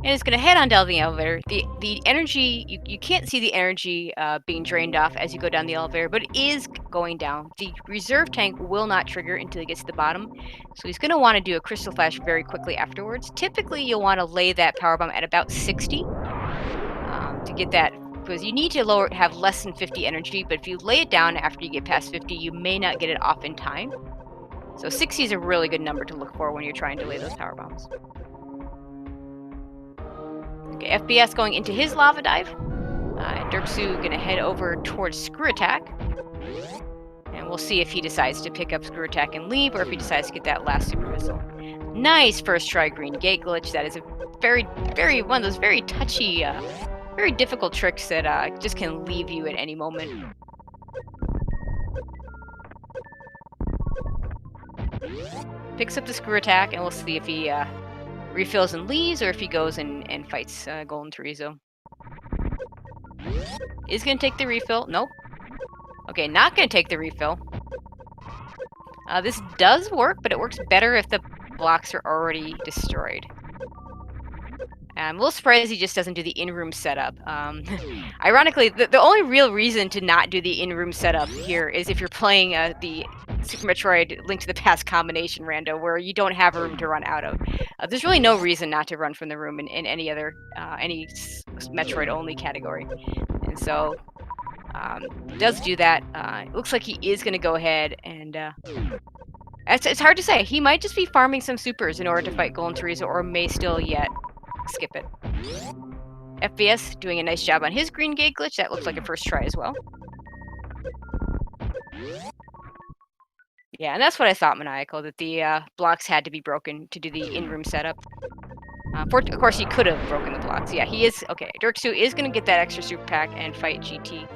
And it's going to head on down the elevator. The energy, you can't see the energy being drained off as you go down the elevator, but it is going down. The reserve tank will not trigger until he gets to the bottom. So he's going to want to do a crystal flash very quickly afterwards. Typically, you'll want to lay that power bomb at about 60 to get that, because you need to have less than 50 energy, but if you lay it down after you get past 50, you may not get it off in time. So 60 is a really good number to look for when you're trying to lay those power bombs. Okay, FBS going into his lava dive. Derxu going to head over towards Screw Attack. And we'll see if he decides to pick up Screw Attack and leave, or if he decides to get that last super missile. Nice first try green gate glitch. That is a one of those very touchy, very difficult tricks that just can leave you at any moment. Picks up the Screw Attack, and we'll see if he refills and leaves, or if he goes and fights Golden Chorizo. Is going to take the refill. Nope. Okay, not going to take the refill. This does work, but it works better if the blocks are already destroyed. I'm a little surprised he just doesn't do the in-room setup. Ironically, the only real reason to not do the in-room setup here is if you're playing the Super Metroid Link to the Past combination rando, where you don't have room to run out of. There's really no reason not to run from the room in any other any Metroid-only category. And so, does do that. It looks like he is going to go ahead and... it's hard to say. He might just be farming some supers in order to fight Golden Chorizo, or may still yet skip it. FBS doing a nice job on his green gate glitch. That looks like a first try as well. Yeah, and that's what I thought, Maniacal, that the blocks had to be broken to do the in-room setup. Of course, he could have broken the blocks. Yeah, he is. Okay, Derxu is going to get that extra super pack and fight GT.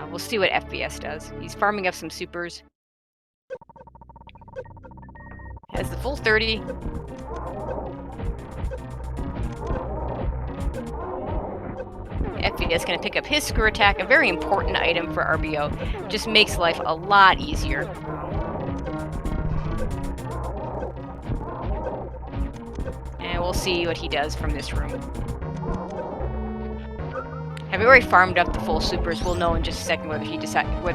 We'll see what FBS does. He's farming up some supers. Has the full 30. FBS going to pick up his Screw Attack, a very important item for RBO. Just makes life a lot easier. And we'll see what he does from this room. Having already farmed up the full supers, we'll know in just a second whether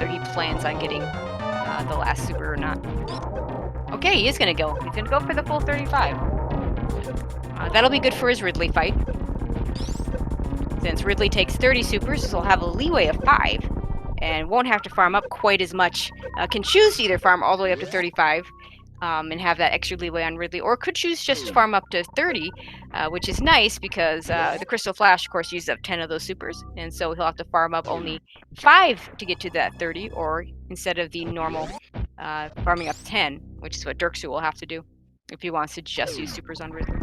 he plans on getting the last super or not. Okay, he is going to go. He's going to go for the full 35. That'll be good for his Ridley fight. Since Ridley takes 30 supers, he'll have a leeway of 5 and won't have to farm up quite as much. Can choose to either farm all the way up to 35 and have that extra leeway on Ridley, or could choose just to farm up to 30, which is nice because the Crystal Flash, of course, uses up 10 of those supers, and so he'll have to farm up only 5 to get to that 30, or instead of the normal farming up 10, which is what Derxu will have to do if he wants to just use supers on Ridley.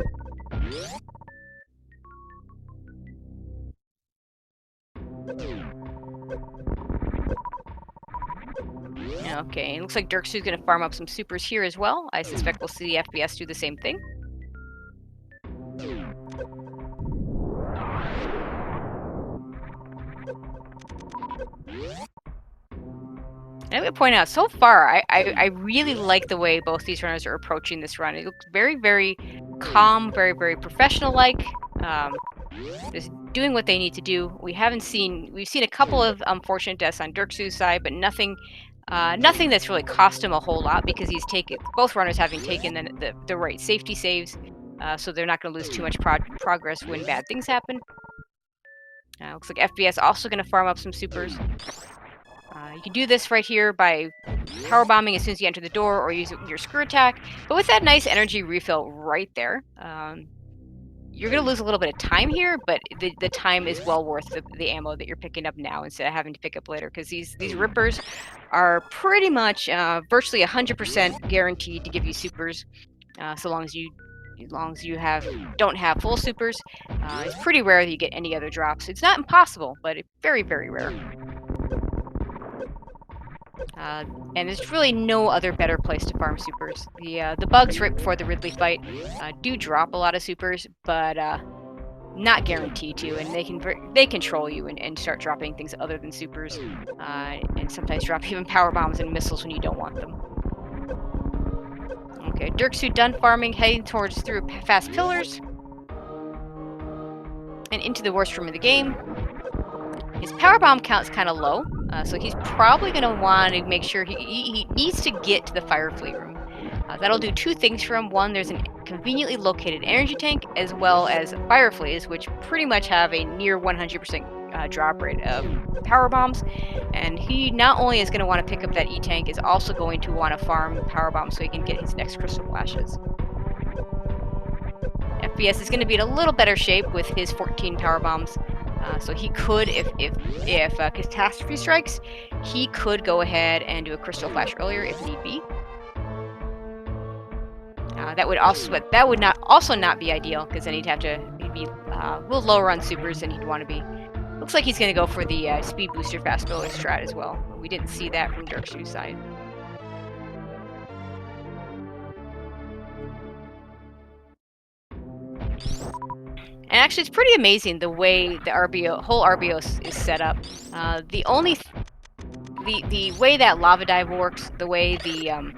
Okay, it looks like Derxu's going to farm up some supers here as well. I suspect we'll see the FBS do the same thing. And I would point out, so far, I really like the way both these runners are approaching this run. It looks very, very calm, very, very professional-like. Just doing what they need to do. We've seen a couple of unfortunate deaths on Derxu's side, but nothing that's really cost him a whole lot, because both runners having taken the right safety saves, so they're not going to lose too much progress when bad things happen. Looks like FBS also going to farm up some supers. You can do this right here by power bombing as soon as you enter the door, or use your Screw Attack, but with that nice energy refill right there. you're going to lose a little bit of time here, but the time is well worth the ammo that you're picking up now instead of having to pick up later, because these rippers are pretty much virtually 100% guaranteed to give you supers, so long as you don't have full supers. It's pretty rare that you get any other drops. It's not impossible, but it's very, very rare. And there's really no other better place to farm supers. The bugs right before the Ridley fight do drop a lot of supers, but not guaranteed to, and they control you and start dropping things other than supers, and sometimes drop even power bombs and missiles when you don't want them. Okay, Derxu done farming, heading towards through fast pillars and into the worst room of the game. His power bomb count is kind of low, so he's probably going to want to make sure he needs to get to the fire fleet room. That'll do two things for him. One, there's a conveniently located energy tank, as well as fire fleas, which pretty much have a near 100% drop rate of power bombs. And he not only is going to want to pick up that E-tank, is also going to want to farm power bombs so he can get his next crystal flashes. FPS is going to be in a little better shape with his 14 power bombs. So he could, if catastrophe strikes, he could go ahead and do a crystal flash earlier if need be. That would also not be ideal, because then he'd be a little lower on supers than he'd want to be. Looks like he's going to go for the speed booster fast builder strat as well. We didn't see that from Derxu's side. And actually, it's pretty amazing the way the whole RBO is set up. The way that lava dive works, the way the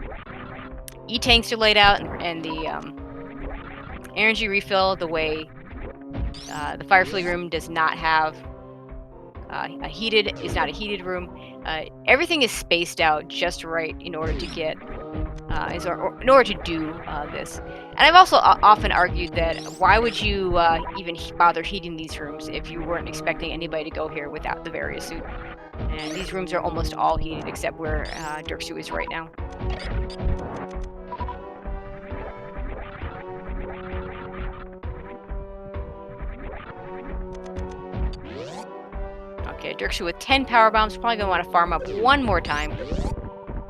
E-tanks are laid out, and the energy refill, the way the fire fleet room does not have is not a heated room. Everything is spaced out just right in order to get in order to do this. And I've also often argued that why would you even bother heating these rooms if you weren't expecting anybody to go here without the various suit? And these rooms are almost all heated except where Derxu is right now. Okay, Derxu with 10 power bombs, probably going to want to farm up one more time.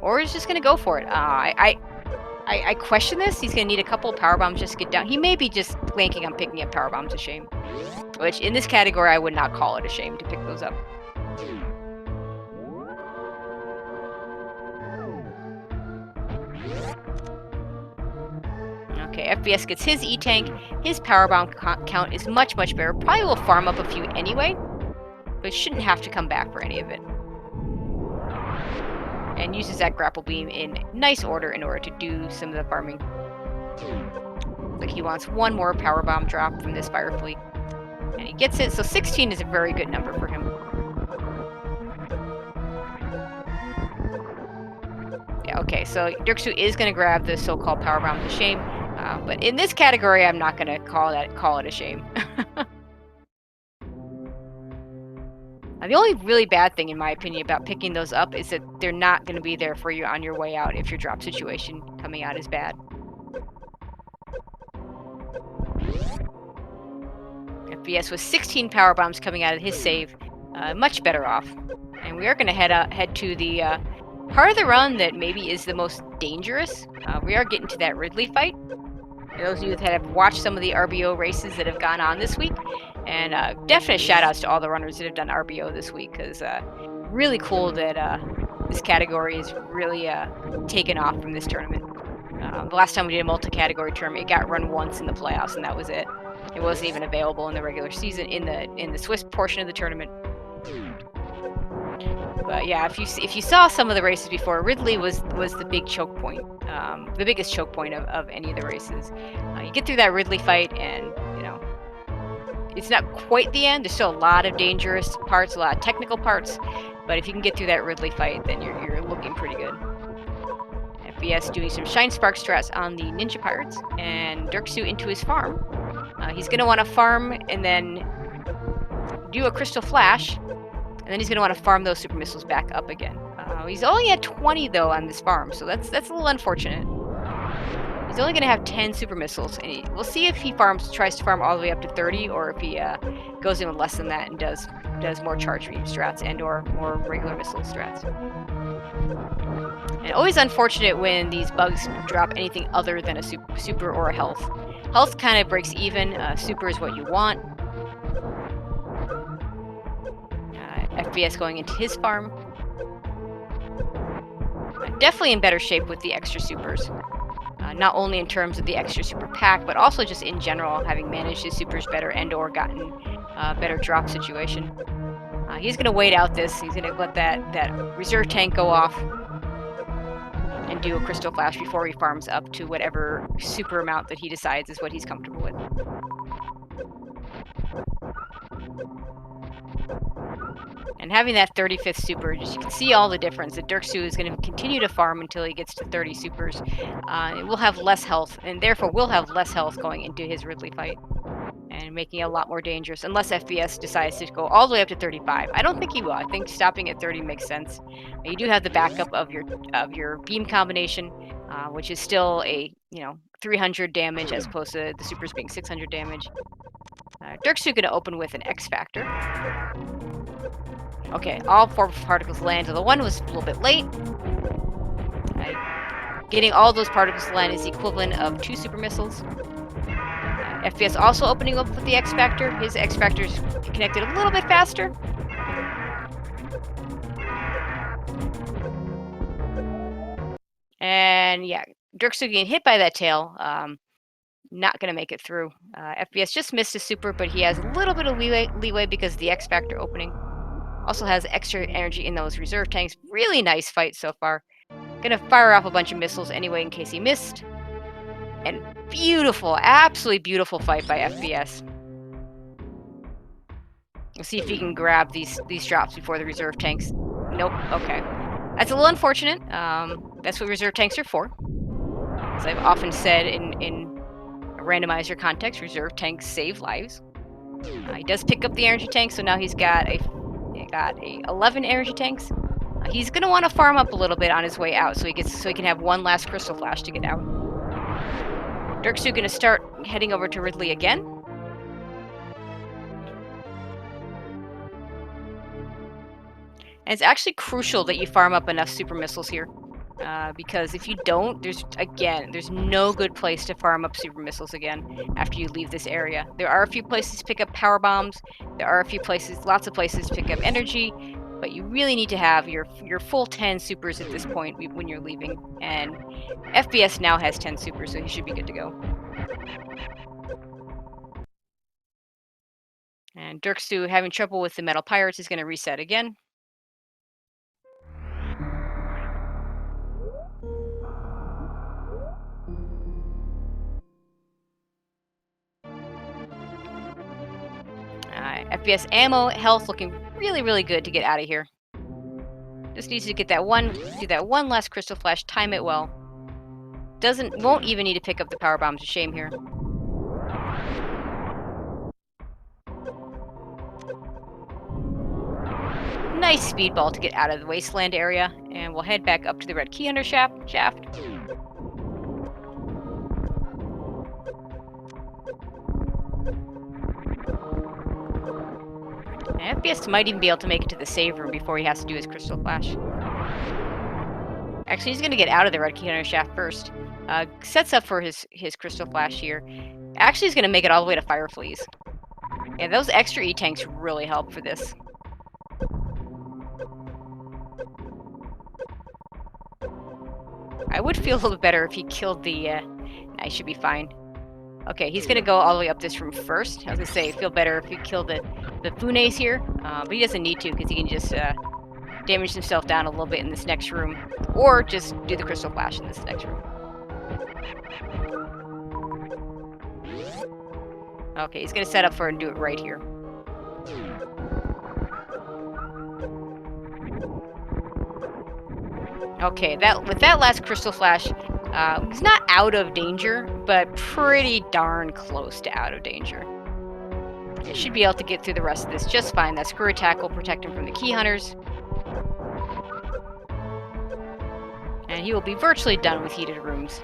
Or he's just going to go for it. I question this. He's going to need a couple of power bombs just to get down. He may be just planking on picking up power bombs, a shame. Which, in this category, I would not call it a shame to pick those up. Okay, FPS gets his E-tank. His power bomb count is much, much better. Probably will farm up a few anyway, but shouldn't have to come back for any of it. And uses that grapple beam in nice order in order to do some of the farming. Like he wants one more power bomb drop from this fire fleet, and he gets it. So 16 is a very good number for him. Yeah, okay, so Derxu is going to grab the so-called power bomb, a shame. But in this category, I'm not going to call it a shame. The only really bad thing, in my opinion, about picking those up is that they're not going to be there for you on your way out if your drop situation coming out is bad. FPS with 16 power bombs coming out of his save, much better off. And we are going to head to the part of the run that maybe is the most dangerous. We are getting to that Ridley fight. For those of you that have watched some of the RBO races that have gone on this week, and definite shout-outs to all the runners that have done RBO this week, because really cool that this category is really taken off from this tournament. The last time we did a multi-category tournament, it got run once in the playoffs, and that was it. It wasn't even available in the regular season, in the Swiss portion of the tournament. But yeah, if you saw some of the races before, Ridley was the big choke point, the biggest choke point of any of the races. You get through that Ridley fight, and you know it's not quite the end. There's still a lot of dangerous parts, a lot of technical parts, but if you can get through that Ridley fight, then you're looking pretty good. FPS doing some Shine Spark strats on the Ninja Pirates, and Derxu into his farm. He's going to want to farm and then do a Crystal Flash, and then he's going to want to farm those super missiles back up again. He's only at 20 though on this farm, so that's a little unfortunate. He's only going to have 10 super missiles, and we'll see if he tries to farm all the way up to 30, or if he goes in with less than that and does more charge beam strats and or more regular missile strats. And always unfortunate when these bugs drop anything other than a super or a health. Health kind of breaks even. Super is what you want. FBS going into his farm. Definitely in better shape with the extra supers. Not only in terms of the extra super pack, but also just in general, having managed his supers better and or gotten better drop situation. He's going to wait out this. He's going to let that reserve tank go off and do a crystal flash before he farms up to whatever super amount that he decides is what he's comfortable with. And having that 35th super, you can see all the difference. That Derxu is going to continue to farm until he gets to 30 supers. It will have less health, and therefore will have less health going into his Ridley fight, and making it a lot more dangerous, unless FBS decides to go all the way up to 35. I don't think he will. I think stopping at 30 makes sense. You do have the backup of your beam combination, which is still a 300 damage as opposed to the supers being 600 damage. Derxu going to open with an X Factor. Okay, all 4 particles land. So the one was a little bit late. Getting all those particles to land is the equivalent of 2 super missiles. FPS also opening up with the X Factor. His X Factor's connected a little bit faster. And yeah, Derxu getting hit by that tail. Not going to make it through. FPS just missed his super, but he has a little bit of leeway because of the X Factor opening. Also has extra energy in those reserve tanks. Really nice fight so far. Gonna fire off a bunch of missiles anyway in case he missed. And beautiful, absolutely beautiful fight by FBS. We'll see if he can grab these drops before the reserve tanks. Nope, okay. That's a little unfortunate. That's what reserve tanks are for. As I've often said in a randomizer context, reserve tanks save lives. He does pick up the energy tank, so now he's got a 11 energy tanks. He's gonna want to farm up a little bit on his way out, so he can have one last crystal flash to get out. Derxu gonna start heading over to Ridley again. And it's actually crucial that you farm up enough super missiles here, because if you don't, there's no good place to farm up super missiles again after you leave this area. There are a few places to pick up power bombs. There are lots of places to pick up energy, but you really need to have your full 10 supers at this point when you're leaving. And FBS now has 10 supers, so he should be good to go. And Derxu, having trouble with the metal pirates, is going to reset again. FPS ammo, health looking really, really good to get out of here. Just needs to get do that one last crystal flash, time it well. Won't even need to pick up the power bombs. A shame here. Nice speedball to get out of the wasteland area, and we'll head back up to the red key hunter shaft. And FPS might even be able to make it to the save room before he has to do his crystal flash. Actually, he's going to get out of the red key hunter shaft first. Sets up for his crystal flash here. Actually, he's going to make it all the way to fire fleas. Yeah, those extra E-tanks really help for this. I would feel a little better if he killed the... I should be fine. Okay, he's going to go all the way up this room first. I was going to say, feel better if he killed the Funes here. But he doesn't need to, because he can just damage himself down a little bit in this next room. Or just do the crystal flash in this next room. Okay, he's going to set up for it and do it right here. Okay, with that last crystal flash, he's not out of danger, but pretty darn close to out of danger. He should be able to get through the rest of this just fine. That screw attack will protect him from the key hunters. And he will be virtually done with heated rooms.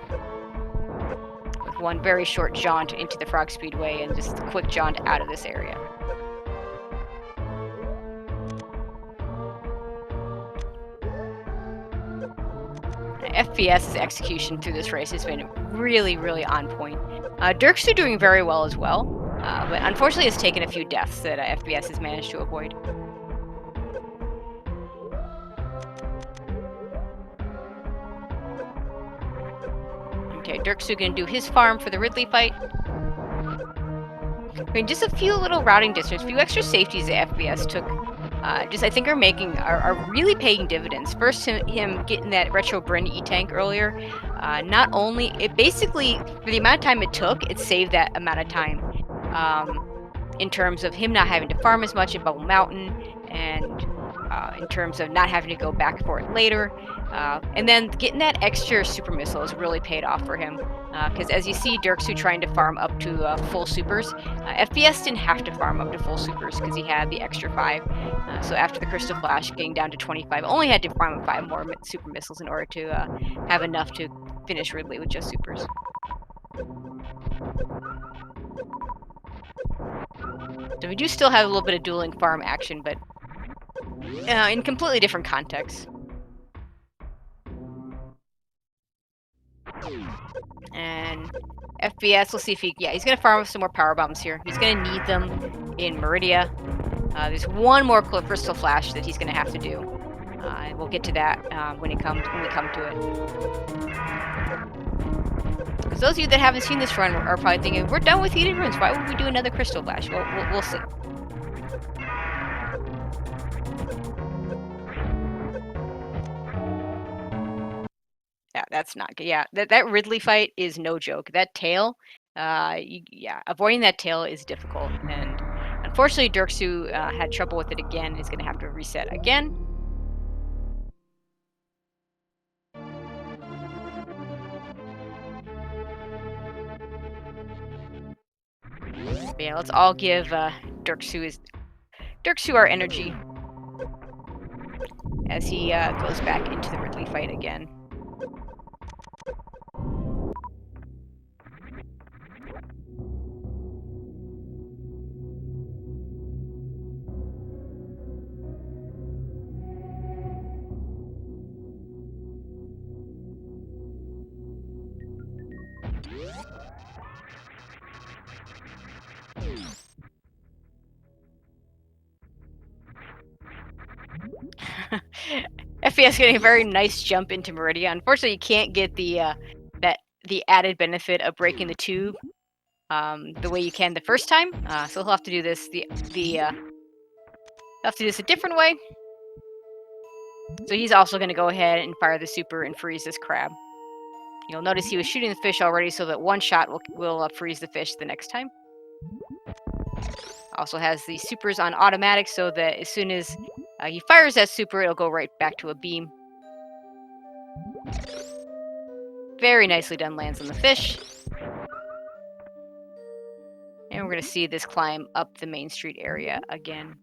one very short jaunt into the Frog Speedway and just a quick jaunt out of this area. FPS's execution through this race has been really, really on point. Derxu doing very well as well, but unfortunately it's taken a few deaths that FPS has managed to avoid. Okay, Derxu gonna do his farm for the Ridley fight. I mean, just a few little routing distance, a few extra safeties that FPS took. I think are really paying dividends. First, him getting that retro Bryn E-tank earlier. Not only it basically for the amount of time it took, it saved that amount of time. In terms of him not having to farm as much at Bubble Mountain, and in terms of not having to go back for it later. And then getting that extra super missile has really paid off for him. Because as you see Derxu trying to farm up to full supers, FPS didn't have to farm up to full supers because he had the extra 5. So after the Crystal Flash getting down to 25, only had to farm up 5 more super missiles in order to have enough to finish Ridley with just supers. So we do still have a little bit of dueling farm action, but in completely different contexts. And FPS, we'll see if he's going to farm up some more power bombs here. He's going to need them in Meridia. There's one more Crystal Flash that he's going to have to do. And we'll get to that when we come to it. Because those of you that haven't seen this run are probably thinking, we're done with heated runes. Why would we do another Crystal Flash? Well, we'll see. Yeah, that's not good. Yeah, that Ridley fight is no joke. That tail, avoiding that tail is difficult. And unfortunately, Derxu had trouble with it again. He's going to have to reset again. But yeah, let's all give Derxu our energy as he goes back into the Ridley fight again. FPS getting a very nice jump into Meridia. Unfortunately, you can't get the added benefit of breaking the tube the way you can the first time. So he'll have to do this a different way. So he's also going to go ahead and fire the super and freeze this crab. You'll notice he was shooting the fish already, so that one shot will freeze the fish the next time. Also has the supers on automatic, so that as soon as he fires that super, it'll go right back to a beam. Very nicely done, lands on the fish. And we're going to see this climb up the Main Street area again.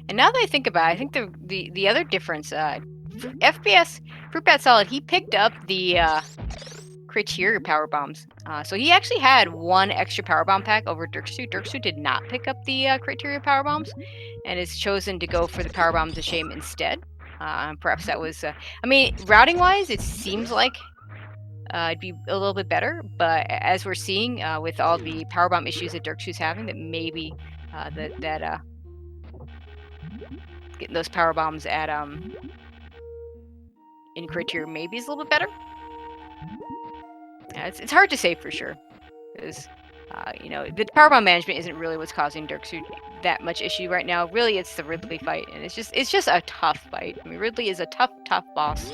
And now that I think about it, I think the other difference, FPS, fruitbatsalad, he picked up the criteria power bombs. So he actually had one extra power bomb pack over Derxu. Derxu did not pick up the criteria power bombs and has chosen to go for the power bombs of shame instead. Perhaps that was, I mean, routing wise, it seems like it'd be a little bit better, but as we're seeing with all the power bomb issues that Derxu's having, that maybe getting those power bombs at in criteria maybe is a little bit better. Yeah, it's hard to say for sure, because the power bomb management isn't really what's causing Derxu that much issue right now. Really, it's the Ridley fight, and it's just a tough fight. I mean, Ridley is a tough boss.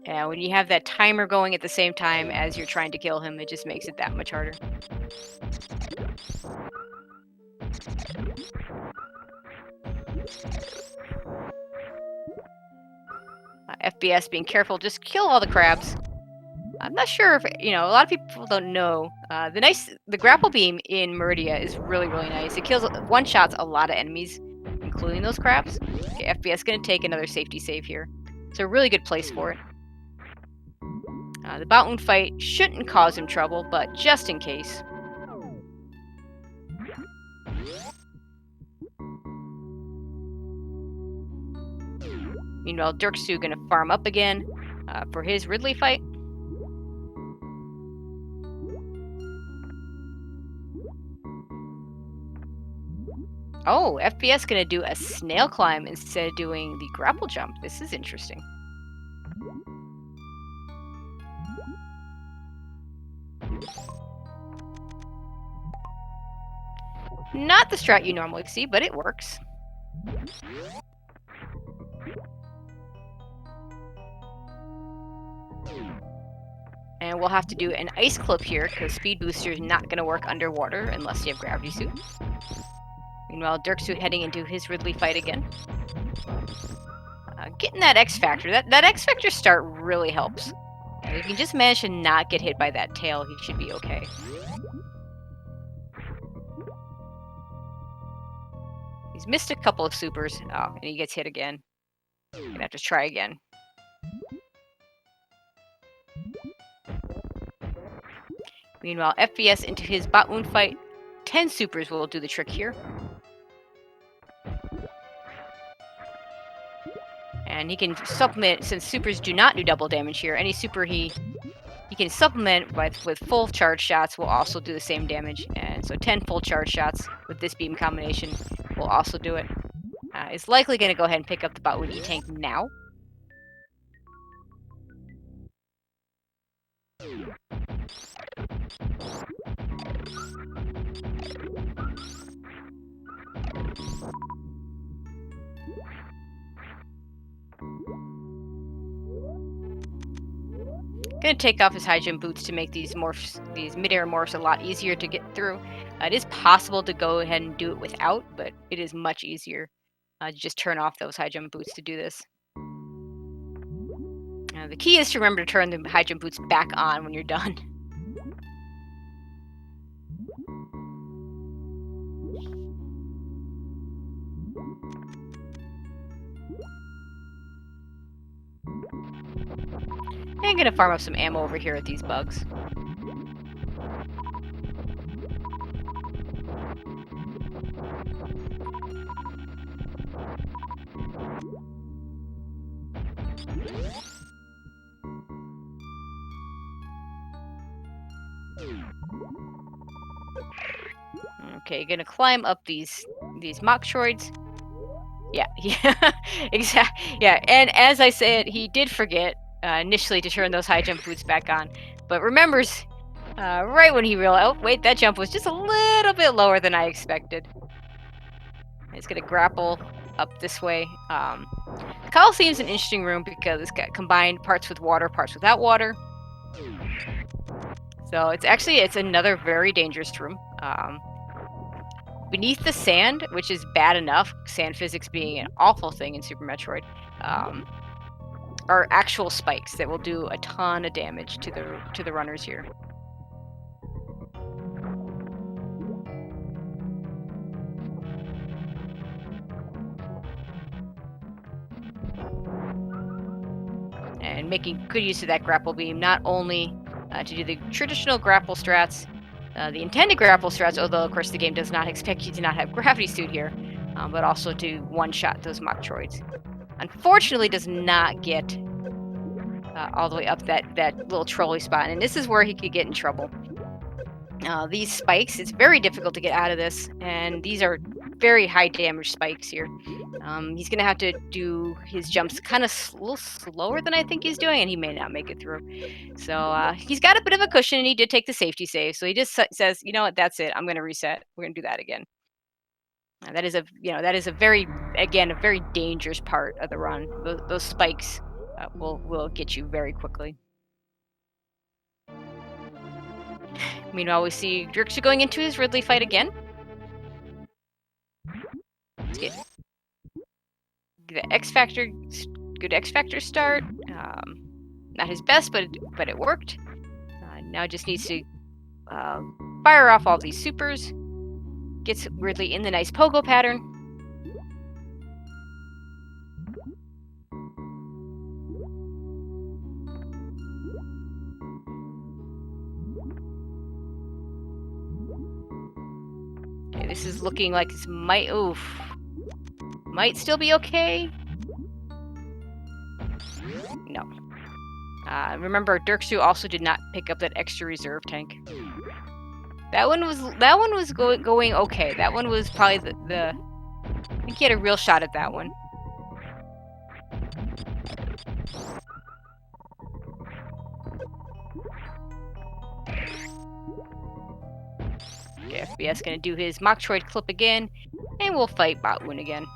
And when you have that timer going at the same time as you're trying to kill him, it just makes it that much harder. FBS being careful, just kill all the crabs. I'm not sure if, a lot of people don't know. The grapple beam in Meridia is really, really nice. It kills one-shots a lot of enemies, including those crabs. Okay, FBS gonna take another safety save here. So a really good place for it. The bot wound fight shouldn't cause him trouble, but just in case. Meanwhile, Derxu gonna farm up again for his Ridley fight. Oh, FBS gonna do a snail climb instead of doing the grapple jump. This is interesting. Not the strat you normally see, but it works. And we'll have to do an ice clip here because speed booster is not going to work underwater unless you have gravity suit. Meanwhile, Derxu heading into his Ridley fight again. Getting that X Factor. That X Factor start really helps. And if you can just manage to not get hit by that tail, he should be okay. He's missed a couple of supers. Oh, and he gets hit again. Gonna have to try again. Meanwhile, FBS into his bot wound fight. 10 supers will do the trick here. And he can supplement, since supers do not do double damage here, any super he can supplement with full charge shots will also do the same damage. And so 10 full charge shots with this beam combination will also do it. Is likely going to go ahead and pick up the bot wound E-Tank now. Gonna take off his high jump boots to make these mid-air morphs a lot easier to get through. It is possible to go ahead and do it without, but it is much easier to just turn off those high jump boots to do this. The key is to remember to turn the high jump boots back on when you're done. I'm gonna farm up some ammo over here at these bugs. Okay, gonna climb up these Metroids. Yeah, exactly. Yeah, and as I said, he did forget initially to turn those high jump boots back on, but remembers right when he realized, oh wait, that jump was just a little bit lower than I expected. He's gonna grapple up this way. The Coliseum is an interesting room because it's got combined parts with water, parts without water. So it's another very dangerous room. Beneath the sand, which is bad enough, sand physics being an awful thing in Super Metroid, are actual spikes that will do a ton of damage to the runners here. And making good use of that grapple beam, not only to do the traditional grapple strats, the intended grapple strats, although of course the game does not expect you to not have gravity suit here, but also to one-shot those Metroids. Unfortunately, does not get all the way up that little trolley spot, and this is where he could get in trouble. These spikes, it's very difficult to get out of this, and these are very high damage spikes here. He's going to have to do his jumps kind of a little slower than I think he's doing, and he may not make it through. So he's got a bit of a cushion, and he did take the safety save. So he just says, you know what, that's it. I'm going to reset. We're going to do that again. That is a very dangerous part of the run. Those spikes will get you very quickly. Meanwhile, we see Derxu going into his Ridley fight again. Let's get the X Factor good X Factor start. Not his best, but it worked. Now just needs to fire off all these supers. Gets weirdly in the nice pogo pattern. Okay, this is looking like this might still be okay. No. Remember, Derxu also did not pick up that extra reserve tank. That one was going okay. That one was probably I think he had a real shot at that one. Okay, FBS gonna do his Metroid clip again, and we'll fight Botwoon again.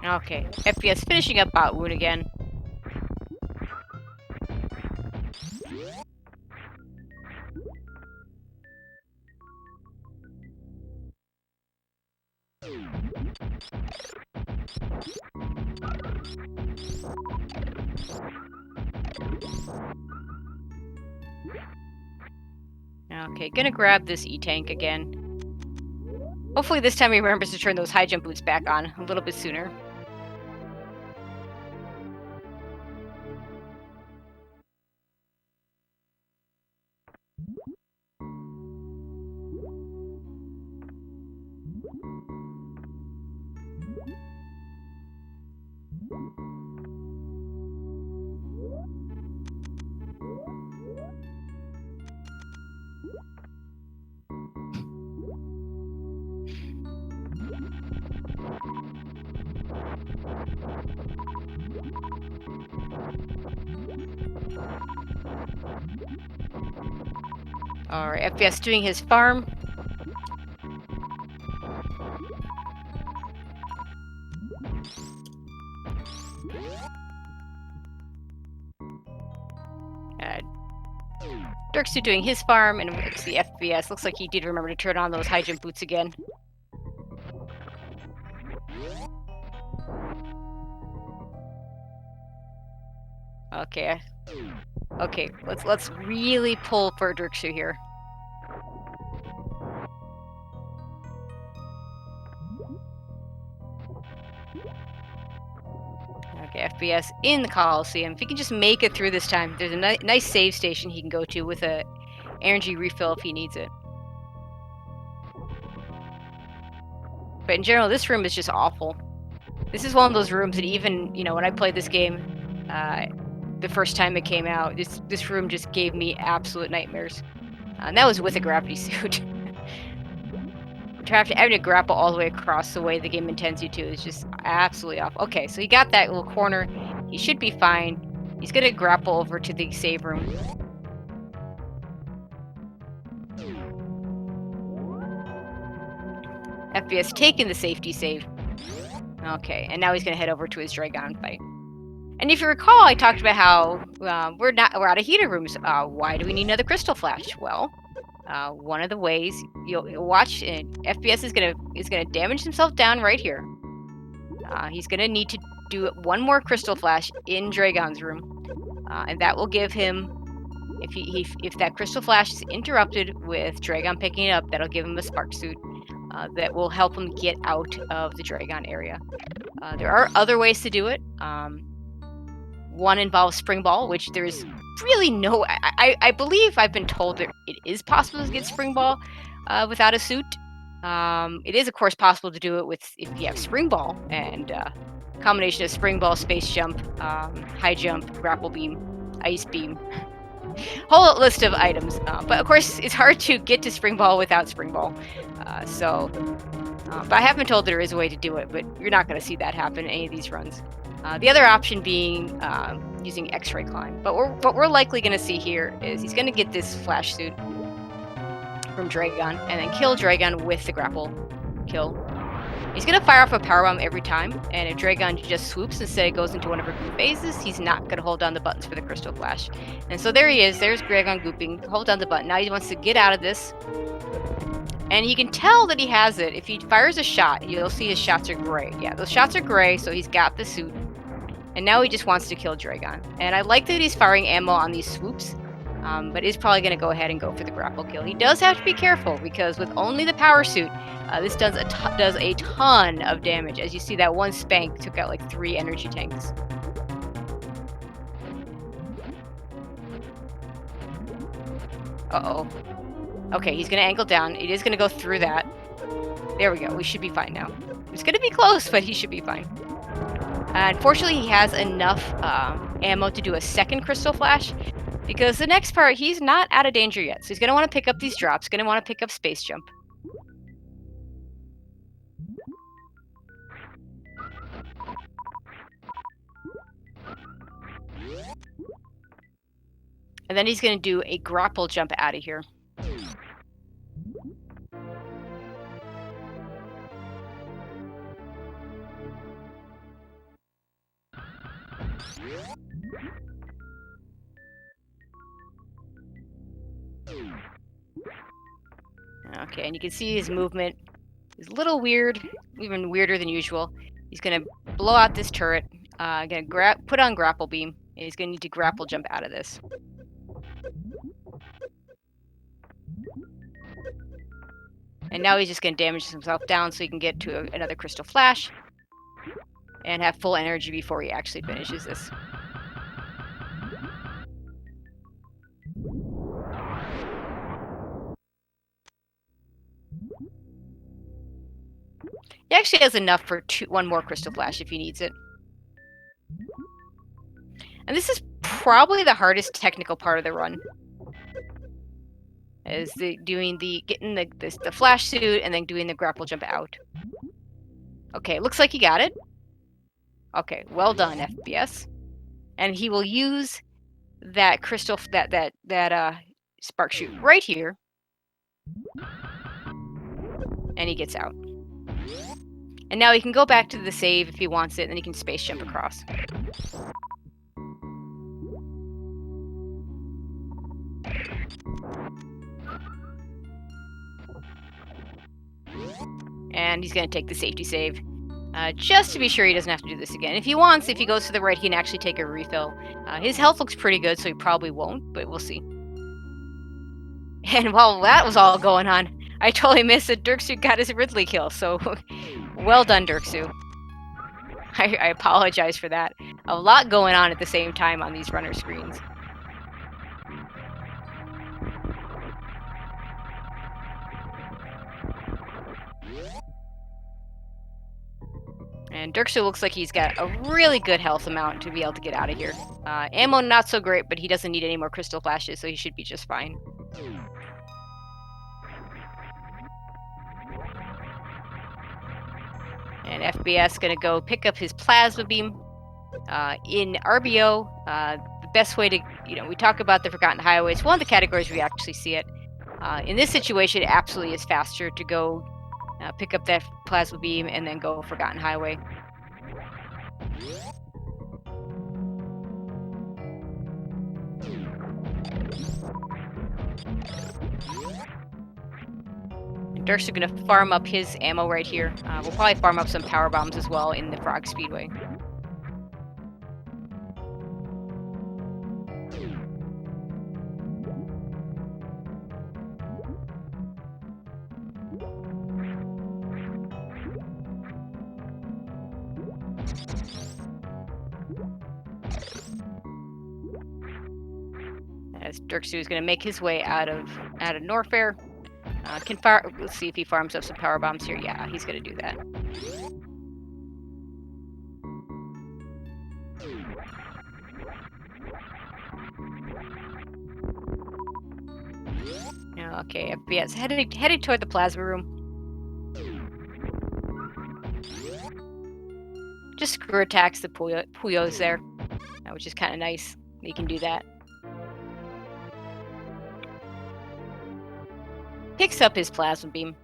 Okay, FPS finishing up Botwoon again. Okay, gonna grab this E-Tank again. Hopefully this time he remembers to turn those high jump boots back on a little bit sooner. Alright, FPS doing his farm. Derxu doing his farm, and it's the FPS. Looks like he did remember to turn on those high jump boots again. Okay. Okay, let's really pull for Derxu here. Okay, FPS in the Coliseum. If he can just make it through this time, there's a nice save station he can go to with a energy refill if he needs it. But in general, this room is just awful. This is one of those rooms that even, when I played this game the first time it came out, this room just gave me absolute nightmares. And that was with a gravity suit. Having to grapple all the way across the way the game intends you to is just absolutely awful. Okay, so he got that little corner. He should be fine. He's gonna grapple over to the save room. FPS taking the safety save. Okay, and now he's gonna head over to his Dragon fight. And if you recall, I talked about how we're out of heater rooms. Why do we need another crystal flash? Well, one of the ways you'll watch, FPS is gonna damage himself down right here. He's gonna need to do one more crystal flash in Dragon's room, and that will give him, if that crystal flash is interrupted with Dragon picking it up, that'll give him a spark suit that will help him get out of the Dragon area. There are other ways to do it. One involves Spring Ball, which there is really no... I believe I've been told that it is possible to get Spring Ball without a suit. It is, of course, possible to do it if you have Spring Ball, and combination of Spring Ball, Space Jump, High Jump, Grapple Beam, Ice Beam. Whole list of items. But, of course, it's hard to get to Spring Ball without Spring Ball. But I have been told there is a way to do it, but you're not going to see that happen in any of these runs. The other option being using X-Ray Climb. But what we're likely going to see here is he's going to get this Flash Suit. from Dragon, and then kill Dragon with the grapple kill. He's going to fire off a power bomb every time, and if Dragon just swoops instead it goes into one of her goop phases, he's not going to hold down the buttons for the Crystal Flash. And so there he is, there's Dragon gooping, hold down the button. Now he wants to get out of this, and you can tell that he has it. If he fires a shot, you'll see his shots are gray. Yeah, those shots are gray, so he's got the suit. And now he just wants to kill Dragon. And I like that he's firing ammo on these swoops, but is probably going to go ahead and go for the grapple kill. He does have to be careful, because with only the power suit, this does a ton of damage. As you see, that one spank took out like 3 energy tanks. Uh-oh. Okay, he's going to angle down. It is going to go through that. There we go. We should be fine now. It's going to be close, but he should be fine. Unfortunately, he has enough ammo to do a second Crystal Flash, because the next part, he's not out of danger yet. So he's going to want to pick up these drops, going to want to pick up Space Jump. And then he's going to do a grapple jump out of here. Okay, and you can see his movement is a little weird, even weirder than usual. He's going to blow out this turret, going to put on grapple beam, and he's going to need to grapple jump out of this. And now he's just going to damage himself down so he can get to another Crystal Flash and have full energy before he actually finishes this. He actually has enough for one more Crystal Flash if he needs it. And this is probably the hardest technical part of the run. Is getting the flash suit and then doing the grapple jump out. Okay, looks like he got it. Okay, well done, FPS. And he will use that crystal that spark shoot right here. And he gets out. And now he can go back to the save if he wants it, and then he can space jump across. And he's going to take the safety save, just to be sure he doesn't have to do this again. If he wants, if he goes to the right, he can actually take a refill. His health looks pretty good, so he probably won't, but we'll see. And while that was all going on, I totally missed that Derxu got his Ridley kill, so well done, Derxu. I apologize for that. A lot going on at the same time on these runner screens. And Derxu looks like he's got a really good health amount to be able to get out of here. Ammo not so great, but he doesn't need any more Crystal Flashes, so he should be just fine. And FBS gonna go pick up his Plasma Beam. In RBO, the best way to, we talk about the Forgotten Highway. It's one of the categories where we actually see it. In this situation, it absolutely is faster to go pick up that Plasma Beam and then go Forgotten Highway. Derxu gonna farm up his ammo right here. We'll probably farm up some power bombs as well in the Frog Speedway. As Derxu is gonna make his way out of Norfair. Let's see if he farms up some power bombs here. Yeah, he's gonna do that. Okay, FBS headed toward the plasma room. Just screw attacks the Puyos there, which is kind of nice. He can do that. picks up his plasma beam.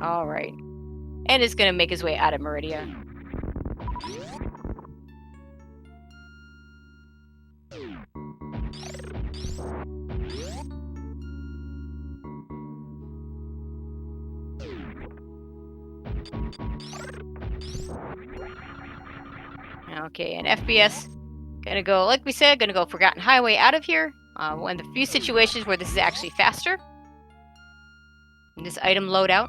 All right. And is going to make his way out of Meridia. Okay, and FPS gonna go, like we said, gonna go Forgotten Highway out of here. One of the few situations where this is actually faster. And this item loadout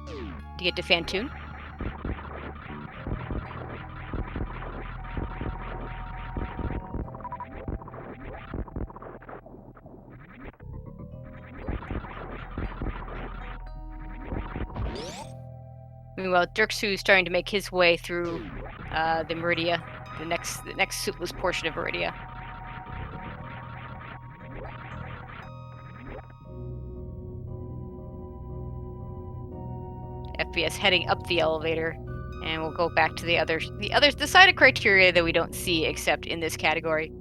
to get to Fantoon. Meanwhile, Derxu is starting to make his way through the Meridia, the next suitless portion of Meridia. FPS heading up the elevator, and we'll go back to the side of criteria that we don't see except in this category.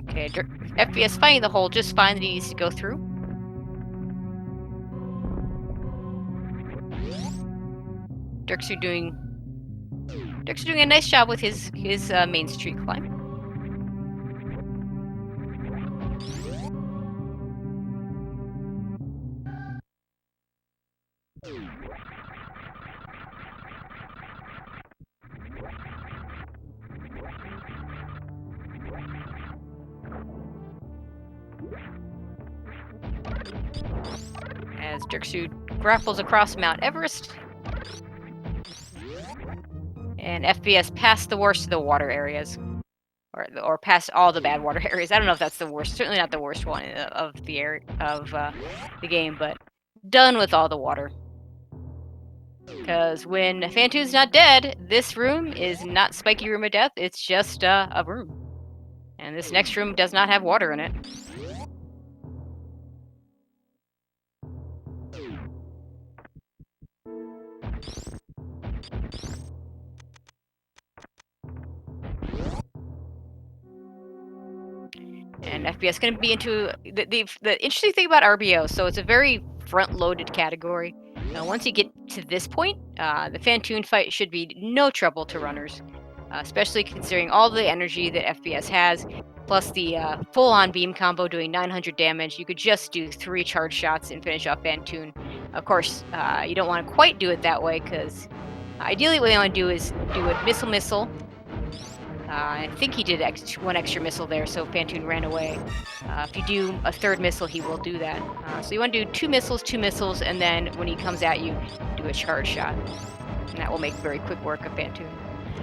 Okay, FPS finding the hole just fine that he needs to go through. Derxu doing a nice job with his Main Street climb. As Derxu grapples across Mount Everest. And FPS past the worst of the water areas. Or past all the bad water areas. I don't know if that's the worst. Certainly not the worst one of the game, but done with all the water. Because when Fantoon's not dead, this room is not Spiky Room of Death. It's just a room. And this next room does not have water in it. And FPS going to be into the interesting thing about RBO. So it's a very front-loaded category. Once you get to this point, the Fantoon fight should be no trouble to runners, especially considering all the energy that FPS has, plus the full-on beam combo doing 900 damage. You could just do 3 charge shots and finish off Fantoon. Of course, you don't want to quite do it that way, because ideally what you want to do is do it missile. I think he did one extra missile there, so Fantoon ran away. If you do a 3rd missile, he will do that. So you want to do 2 missiles, and then when he comes at you, do a charge shot. And that will make very quick work of Fantoon.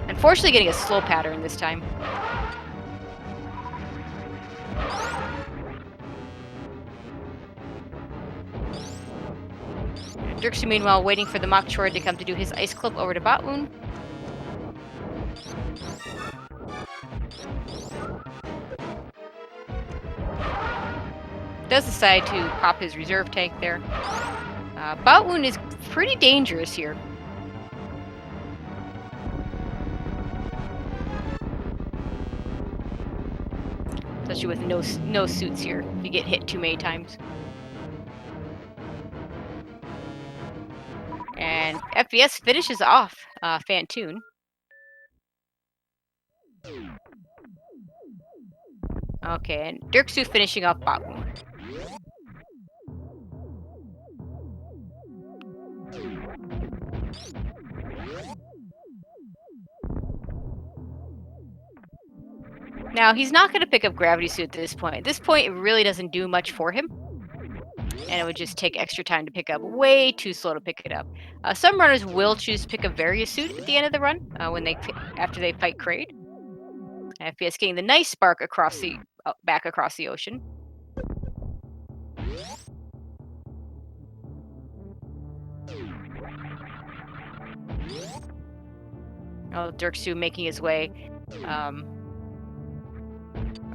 Unfortunately, getting a slow pattern this time. Derxu, meanwhile, waiting for the Metroid to come to do his ice clip over to Botwoon. Does decide to pop his reserve tank there. Botwoon is pretty dangerous here. Especially with no suits here, if you get hit too many times. And FPS finishes off Fantoon. Okay, and Derxu finishing off Botwoon. Now, he's not going to pick up Gravity Suit at this point. At this point, it really doesn't do much for him. And it would just take extra time to pick up. Way too slow to pick it up. Some runners will choose to pick up Various Suit at the end of the run, after they fight Kraid. FPS getting the nice spark back across the ocean. Oh, Derxu making his way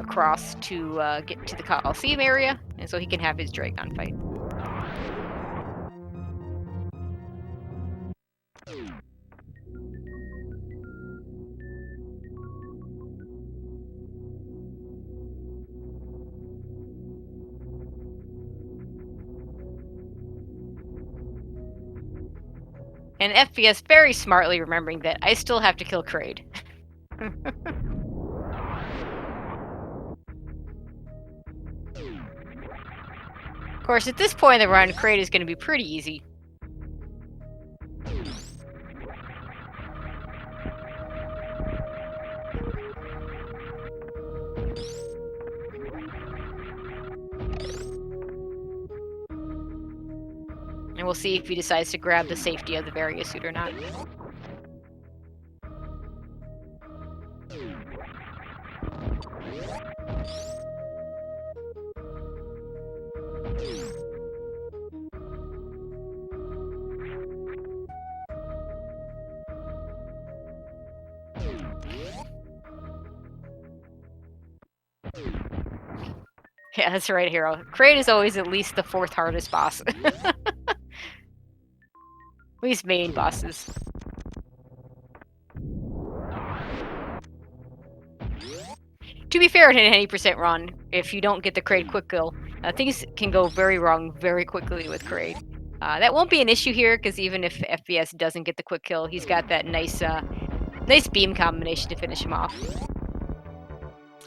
across to get to the Coliseum area, and so he can have his Dragon fight. And FPS very smartly remembering that I still have to kill Kraid. Of course, at this point in the run, Kraid is going to be pretty easy. And we'll see if he decides to grab the safety of the various suit or not. Yeah, that's right, Hero. Kraid is always at least the 4th hardest boss. At least main bosses. To be fair, in an 80% run, if you don't get the Kraid quick kill, things can go very wrong very quickly with Kraid. That won't be an issue here, because even if FPS doesn't get the quick kill, he's got that nice beam combination to finish him off.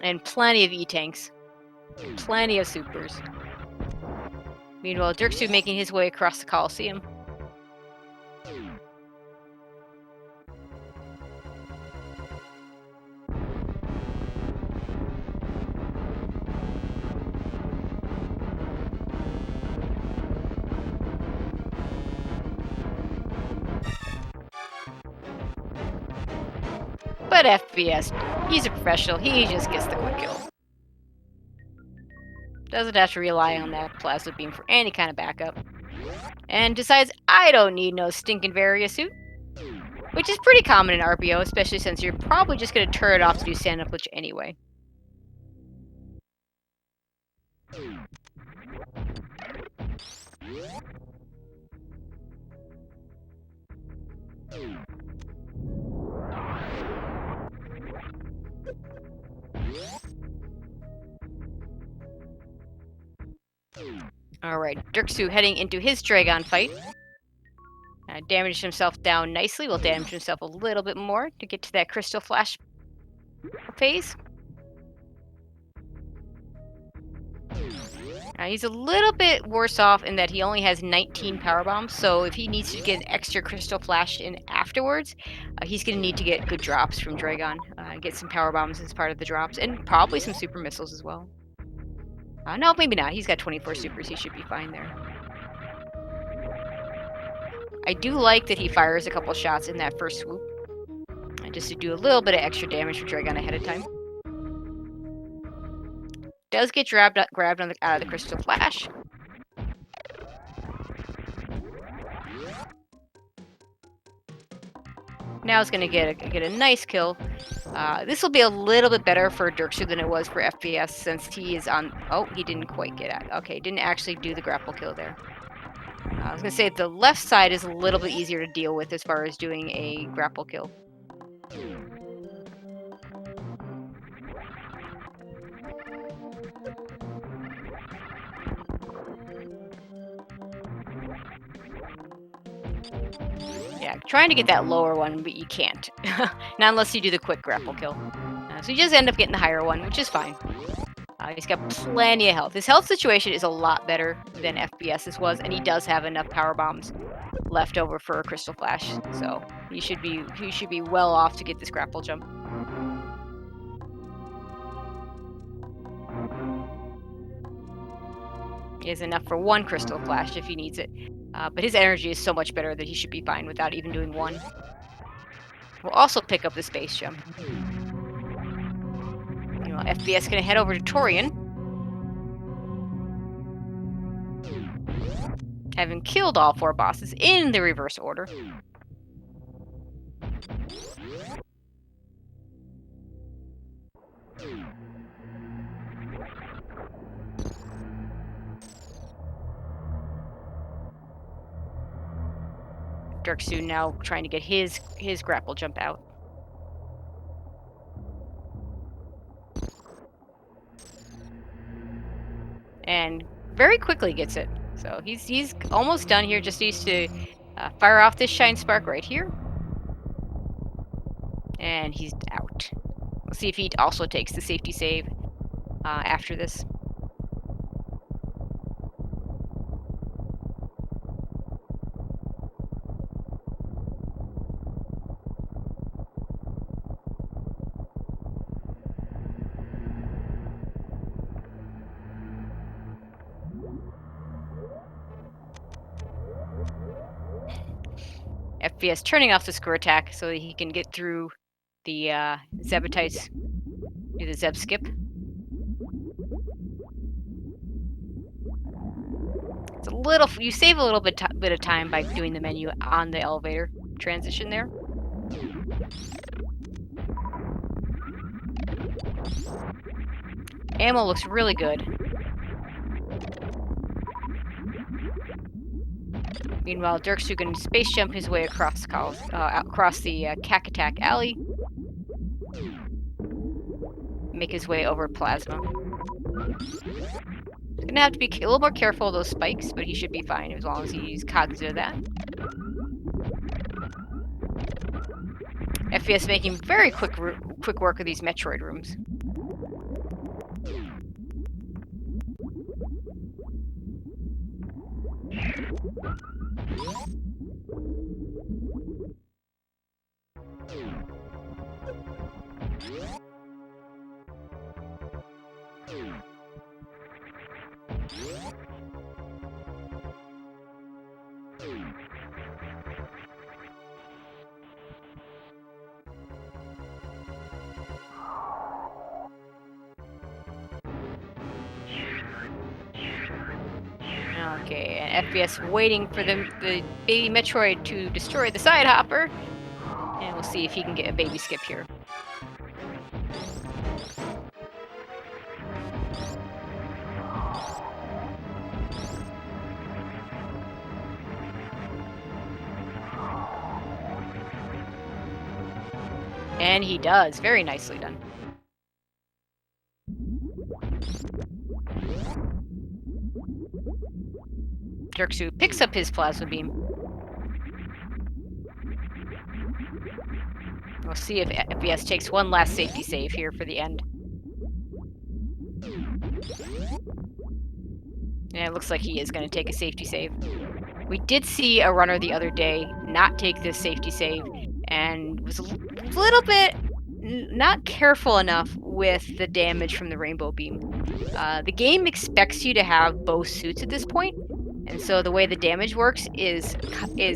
And plenty of E-tanks. Plenty of supers. Meanwhile, Derxu making his way across the Coliseum. But FPS, he's a professional, he just gets the quick kill. Doesn't have to rely on that plasma beam for any kind of backup. And decides, I don't need no stinking various suit. Which is pretty common in RPO, especially since you're probably just going to turn it off to do stand-up glitch anyway. Alright, Derxu heading into his Dragon fight. Damaged himself down nicely. Will damage himself a little bit more to get to that Crystal Flash phase. He's a little bit worse off in that he only has 19 power bombs, so if he needs to get an extra Crystal Flash in afterwards, he's going to need to get good drops from Dragon. Get some power bombs as part of the drops, and probably some super missiles as well. No, maybe not. He's got 24 supers. He should be fine there. I do like that he fires a couple shots in that first swoop, just to do a little bit of extra damage for Dragon ahead of time. Does get grabbed out of the Crystal Flash. Now it's going to get a nice kill. This will be a little bit better for Derxu than it was for FPS, since he is on... Oh, he didn't quite get it. Okay, didn't actually do the grapple kill there. I was going to say the left side is a little bit easier to deal with as far as doing a grapple kill. Yeah, trying to get that lower one, but you can't. Not unless you do the quick grapple kill. So you just end up getting the higher one, which is fine. He's got plenty of health. His health situation is a lot better than FPS's was, and he does have enough power bombs left over for a Crystal Flash. So he should be well off to get this grapple jump. He has enough for one Crystal Flash if he needs it. But his energy is so much better that he should be fine without even doing one. We'll also pick up the space jump. FPS gonna head over to Torian. Having killed all 4 bosses in the reverse order. Derxu now trying to get his grapple jump out. And very quickly gets it. So he's almost done here. Just needs to fire off this shine spark right here. And he's out. We'll see if he also takes the safety save after this. FPS turning off the score attack so that he can get through the Zebatites, do the Zeb skip. It's a little, you save a little bit of time by doing the menu on the elevator transition there. Ammo looks really good. Meanwhile, Derxu can space jump his way across the Cack-Attack Alley. Make his way over Plasma. He's gonna have to be a little more careful of those spikes, but he should be fine as long as he's cognizant of that. FPS making very quick work of these Metroid rooms. Okay, and FPS waiting for the baby Metroid to destroy the side hopper. And we'll see if he can get a baby skip here. And he does. Very nicely done. Derxu picks up his plasma beam. We'll see if FPS takes one last safety save here for the end. And it looks like he is going to take a safety save. We did see a runner the other day not take this safety save and was a little bit not careful enough with the damage from the rainbow beam. The game expects you to have both suits at this point, and so the way the damage works is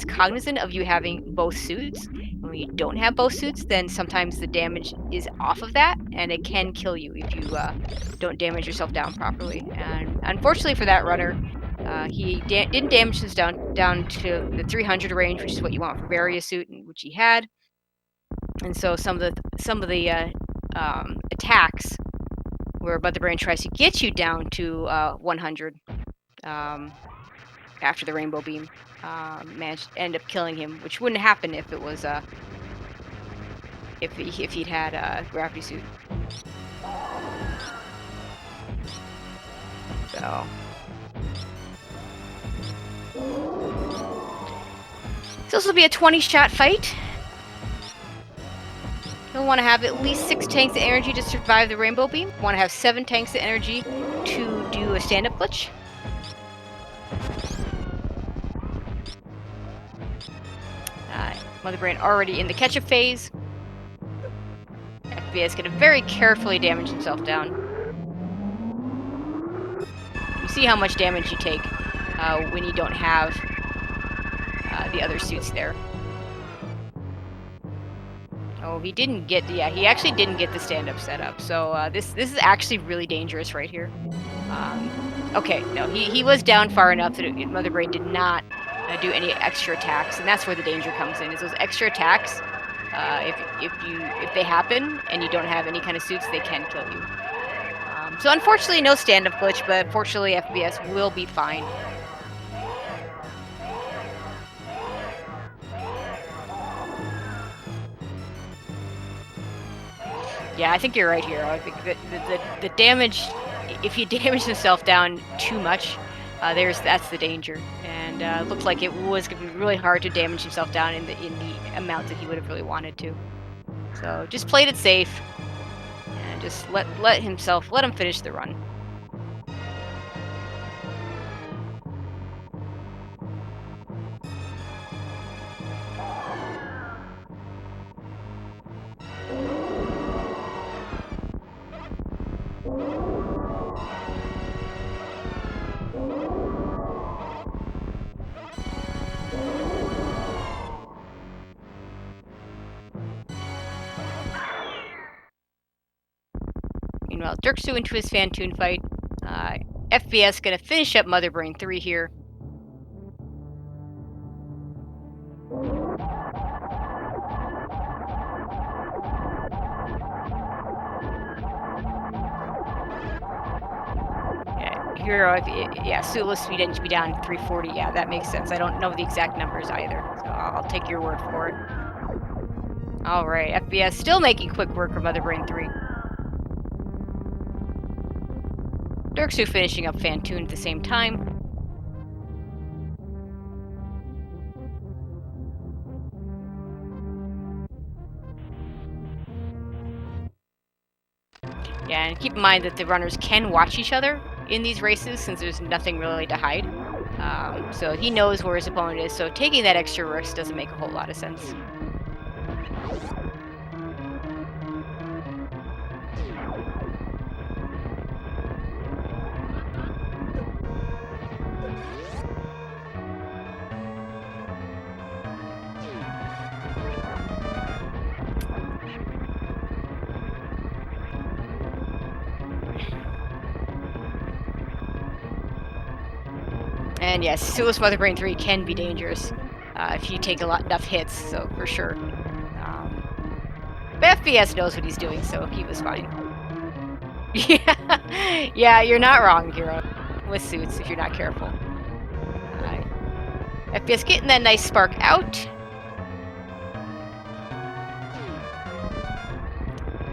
cognizant of you having both suits. When you don't have both suits, then sometimes the damage is off of that, and it can kill you if you don't damage yourself down properly. And unfortunately for that runner, he didn't damage his down to the 300 range, which is what you want for various suit, which he had. And so some of the attacks where Mother Brain tries to get you down to 100 after the rainbow beam managed to end up killing him, which wouldn't happen if it was if he'd had a gravity suit. So this will be a 20-shot fight. You'll want to have at least 6 tanks of energy to survive the rainbow beam. You want to have 7 tanks of energy to do a stand-up glitch. Mother Brain already in the catch-up phase. FBI is going to very carefully damage himself down. You see how much damage you take when you don't have the other suits there. Oh, he didn't get, yeah, he actually didn't get the stand-up setup. So this is actually really dangerous right here. Okay, no, he was down far enough that Mother Brain did not do any extra attacks, and that's where the danger comes in, is those extra attacks If they happen and you don't have any kind of suits, they can kill you. So unfortunately, no stand-up glitch, but fortunately, FPS will be fine. Yeah, I think you're right here. I think that the damage, if you damage himself down too much, that's the danger. And it looked like it was going to be really hard to damage himself down in the amount that he would have really wanted to. So just played it safe and just let him finish the run. Meanwhile, Derxu into his Fantoon fight. FBS gonna finish up Mother Brain 3 here. Hero, yeah, suitless speed engine be down 340. Yeah, that makes sense. I don't know the exact numbers either, so I'll take your word for it. All right, FBS still making quick work of Mother Brain 3. Derxu finishing up Fantoon at the same time. Yeah, and keep in mind that the runners can watch each other in these races since there's nothing really to hide. So he knows where his opponent is, so taking that extra risk doesn't make a whole lot of sense. And yes, Suicide Mother Brain 3 can be dangerous if you take enough hits, so for sure. But FBS knows what he's doing, so he was fine. Yeah, you're not wrong, Hero. With suits, if you're not careful. FBS getting that nice spark out.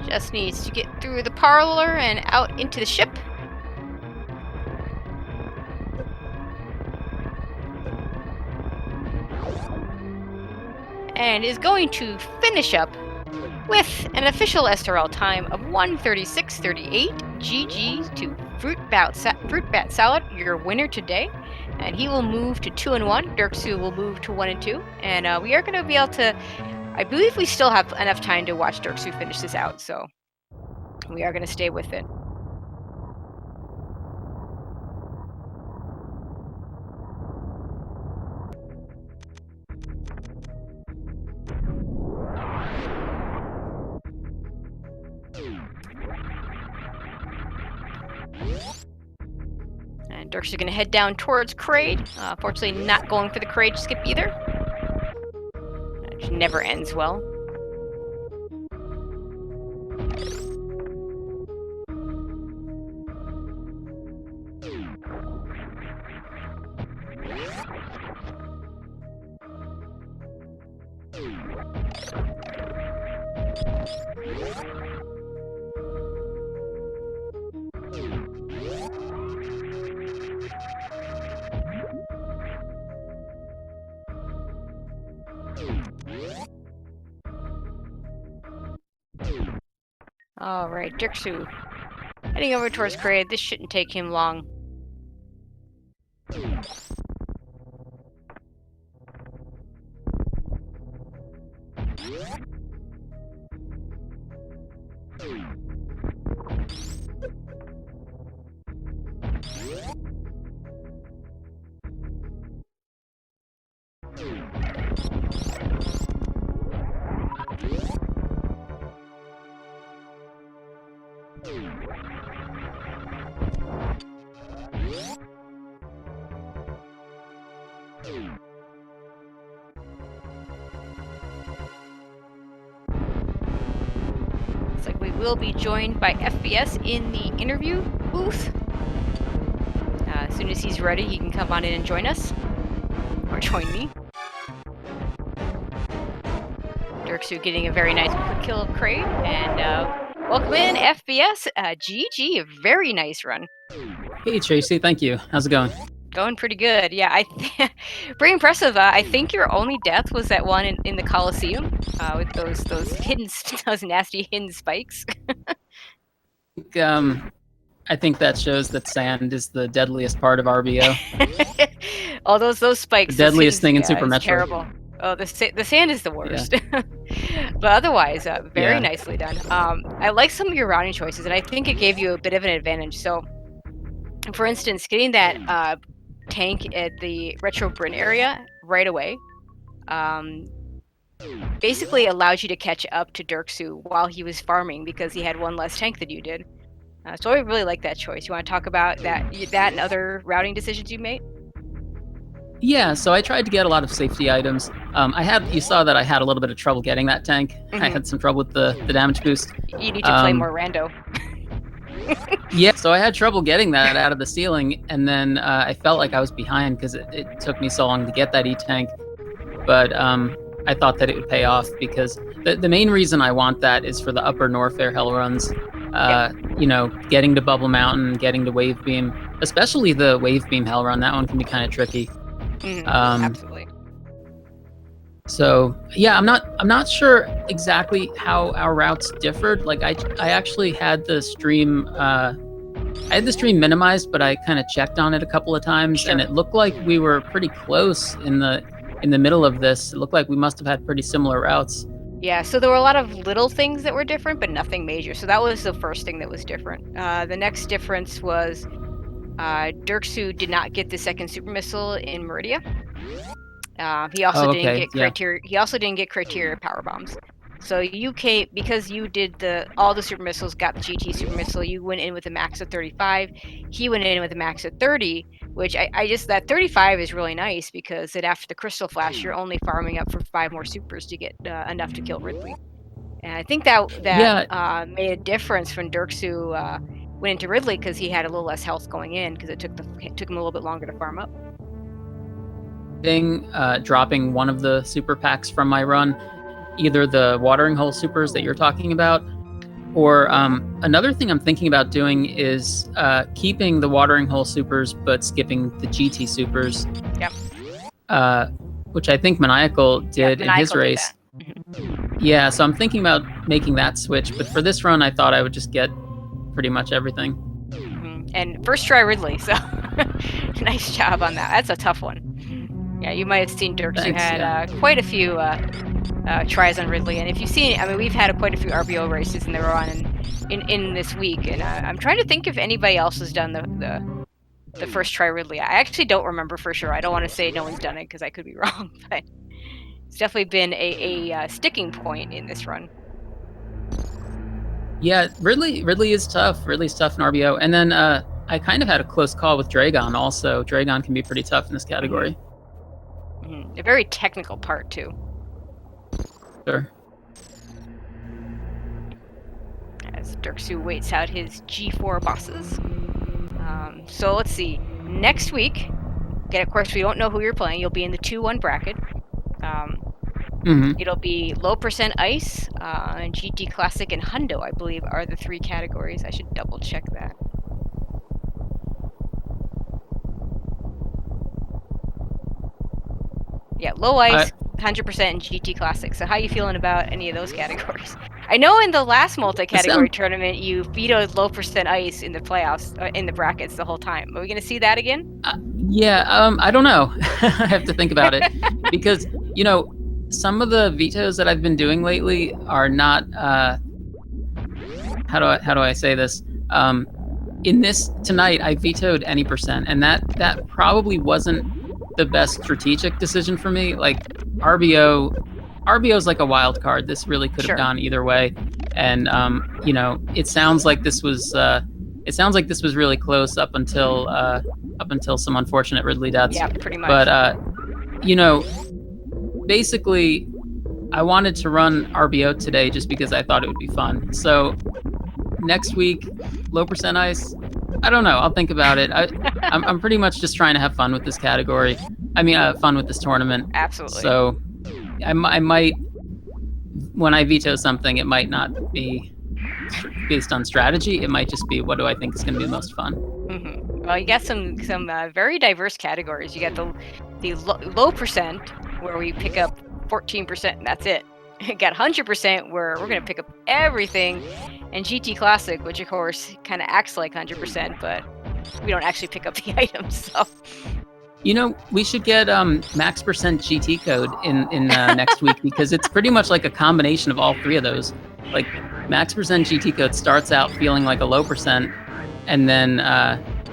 Just needs to get through the parlor and out into the ship. And is going to finish up with an official SRL time of 1:36:38. GG to fruitbatsalad, your winner today. And he will move to 2-1. Derxu will move to 1-2. And we are going to be able to, I believe we still have enough time to watch Derxu finish this out. So we are going to stay with it. And Derxu going to head down towards Kraid. Fortunately, not going for the Kraid skip either. Which never ends well. Alright, Derxu heading over towards Kraid. This shouldn't take him long. will be joined by FBS in the interview booth. As soon as he's ready, he can come on in and join us, or join me. Derxu getting a very nice quick kill of Crave, and welcome in FBS. GG, a very nice run. Hey Tracy, thank you. How's it going? Going pretty good. Yeah, pretty impressive. I think your only death was that one in the Coliseum with those those nasty hidden spikes. I think that shows that sand is the deadliest part of RBO. All those spikes. The deadliest thing in Super Metroid. Terrible. Oh, the sand is the worst. Yeah. But otherwise, very nicely done. I like some of your routing choices, and I think it gave you a bit of an advantage. So, for instance, getting that tank at the Retro Bryn area right away basically allowed you to catch up to Derxu while he was farming because he had one less tank than you did. So I really like that choice. You want to talk about that and other routing decisions you made? Yeah, so I tried to get a lot of safety items. You saw that I had a little bit of trouble getting that tank. Mm-hmm. I had some trouble with the damage boost. You need to play more rando. Yeah, so I had trouble getting that out of the ceiling, and then I felt like I was behind because it took me so long to get that E-tank. But I thought that it would pay off because the main reason I want that is for the upper Norfair hell runs. Getting to Bubble Mountain, getting to Wave Beam, especially the Wave Beam hell run. That one can be kind of tricky. Absolutely. So yeah, I'm not sure exactly how our routes differed. Like I actually had the stream minimized, but I kind of checked on it a couple of times, and it looked like we were pretty close in the middle of this. It looked like we must have had pretty similar routes. Yeah, so there were a lot of little things that were different, but nothing major. So that was the first thing that was different. The next difference was Derxu did not get the second super missile in Meridia. He also didn't get criteria. He also didn't get criteria power bombs. So you came because you did all the super missiles, got the GT super missile. You went in with a max of 35. He went in with a max of 30, which that 35 is really nice because then after the crystal flash, you're only farming up for 5 more supers to get enough to kill Ridley. And I think that made a difference when Derxu went into Ridley because he had a little less health going in because it took him a little bit longer to farm up. Dropping one of the super packs from my run, either the watering hole supers that you're talking about, or another thing I'm thinking about doing is keeping the watering hole supers but skipping the GT supers. Yep. Which I think Maniacal did in his race. Yeah, so I'm thinking about making that switch, but for this run I thought I would just get pretty much everything. Mm-hmm. And first try Ridley, so nice job on that. That's a tough one. Yeah, you might have seen Derxu had quite a few tries on Ridley, and if you've seen, we've had quite a few RBO races in the run in this week, and I'm trying to think if anybody else has done the first try Ridley. I actually don't remember for sure. I don't want to say no one's done it because I could be wrong, but it's definitely been a sticking point in this run. Yeah, Ridley is tough. Ridley's tough in RBO, and then I kind of had a close call with Dragon. Also, Dragon can be pretty tough in this category. Mm-hmm. A very technical part too. Sure. As Derxu waits out his G4 bosses. So let's see. Next week, of course, we don't know who you're playing. You'll be in the 2-1 bracket. It'll be low percent ice, and GT Classic and Hundo, I believe, are the 3 categories. I should double check that. Yeah, low ice, 100% in GT Classic. So how are you feeling about any of those categories? I know in the last multi-category tournament, you vetoed low percent ice in the playoffs, in the brackets the whole time. Are we going to see that again? I don't know. I have to think about it. Because, some of the vetoes that I've been doing lately are not, how do I say this? In this tonight, I vetoed any percent, and that probably wasn't the best strategic decision for me. Like RBO is like a wild card. This really could have gone either way, and it sounds like this was really close up until some unfortunate Ridley deaths. Yeah, pretty much. But basically, I wanted to run RBO today just because I thought it would be fun. So next week, low percent ice. I don't know. I'll think about it. I'm pretty much just trying to have fun with this category. I mean, fun with this tournament. Absolutely. So I might, when I veto something, it might not be based on strategy. It might just be what do I think is going to be the most fun. Mm-hmm. Well, you got some very diverse categories. You got the low percent where we pick up 14%, and that's it. You got 100% where we're going to pick up everything, and GT Classic, which of course kind of acts like 100%, but we don't actually pick up the items. So, you know, we should get max percent GT code in next week because it's pretty much like a combination of all three of those. Like max percent GT code starts out feeling like a low percent, and then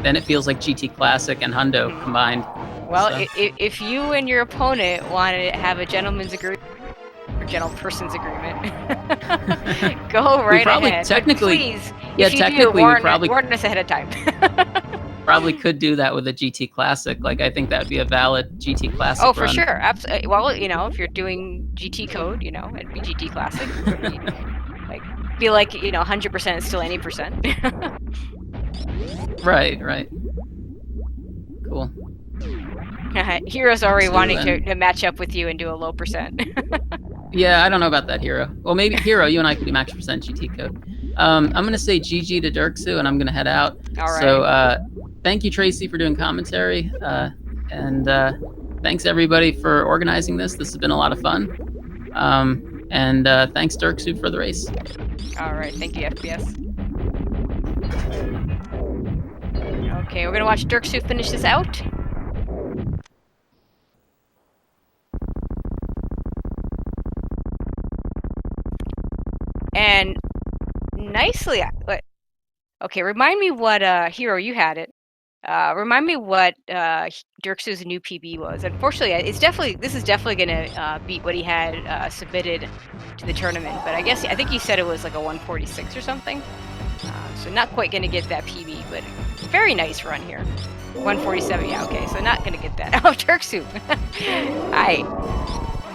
it feels like GT Classic and Hundo combined. Well, so. If you and your opponent want to have a gentleman's agreement, or gentleperson's agreement, go right ahead. Technically, please, yeah, technically, we probably warn us ahead of time. Probably could do that with a GT Classic. Like, I think that would be a valid GT Classic run. For run. sure. Absolutely. Well, you know, if you're doing GT code, you know, it'd be GT Classic. Be like, you know, 100% is still any percent. Right. Cool. Hero's already wanting to match up with you and do a low percent. Yeah, I don't know about that, Hero. Well, maybe Hero, you and I could do max percent GT code. I'm going to say GG to Derxu, and I'm going to head out. All right. So thank you, Tracy, for doing commentary. And thanks, everybody, for organizing this. This has been a lot of fun. And thanks, Derxu, for the race. All right. Thank you, FPS. Okay, we're going to watch Derxu finish this out. And nicely, okay, remind me what, Hero, you had it. Remind me what Derxu's new PB was. Unfortunately, this is definitely gonna beat what he had submitted to the tournament. But I think he said it was like a 146 or something. So not quite gonna get that PB, but very nice run here. 147, yeah, okay. So not gonna get that. Oh, Derxu.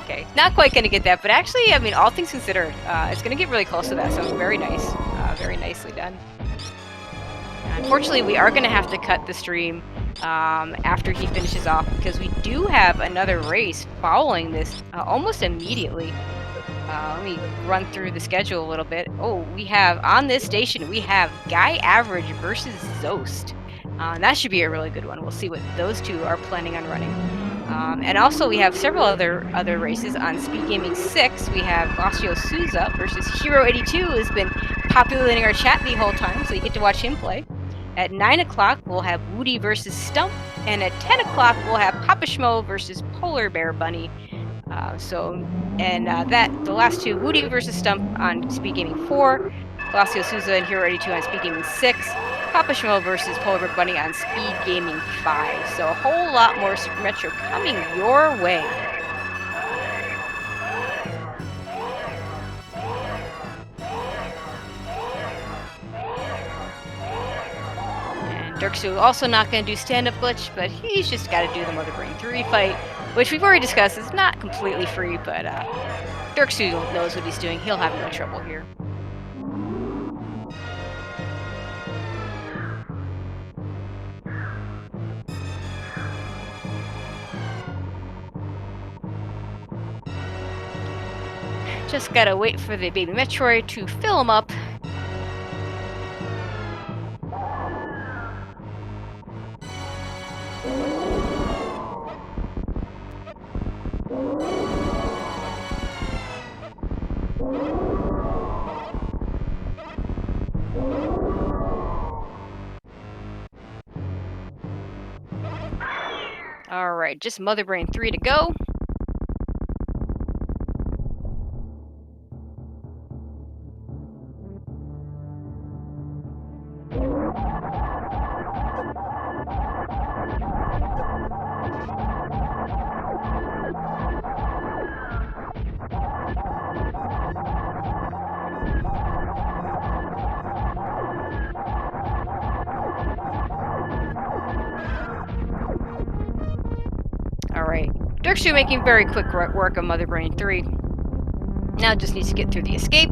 Okay, not quite gonna get that, but actually, I mean, all things considered, it's gonna get really close to that. So very nice, very nicely done. Unfortunately, we are going to have to cut the stream after he finishes off because we do have another race following this almost immediately. Let me run through the schedule a little bit. Oh, we have on this station, we have Guy Average versus Zost. That should be a really good one. We'll see what those two are planning on running. And also we have several other races on SpeedGaming 6. We have Glacio Souza versus Hero82, who's been populating our chat the whole time, so you get to watch him play. At 9 o'clock, we'll have Woody versus Stump, and at 10 o'clock, we'll have Papa Schmo versus Polar Bear Bunny. The last two, Woody versus Stump on SpeedGaming 4, Glacio Souza and Hero82 on SpeedGaming 6, Papa Schmo versus Polar Bear Bunny on SpeedGaming 5. So a whole lot more Super Metro coming your way. Derxu also not going to do stand-up glitch, but he's just got to do the Mother Brain 3 fight, which we've already discussed is not completely free, but Derxu knows what he's doing. He'll have no trouble here. Just got to wait for the baby Metroid to fill him up. Alright, just Mother Brain 3 to go. Alright, Derxu making very quick work of Mother Brain 3. Now just needs to get through the escape.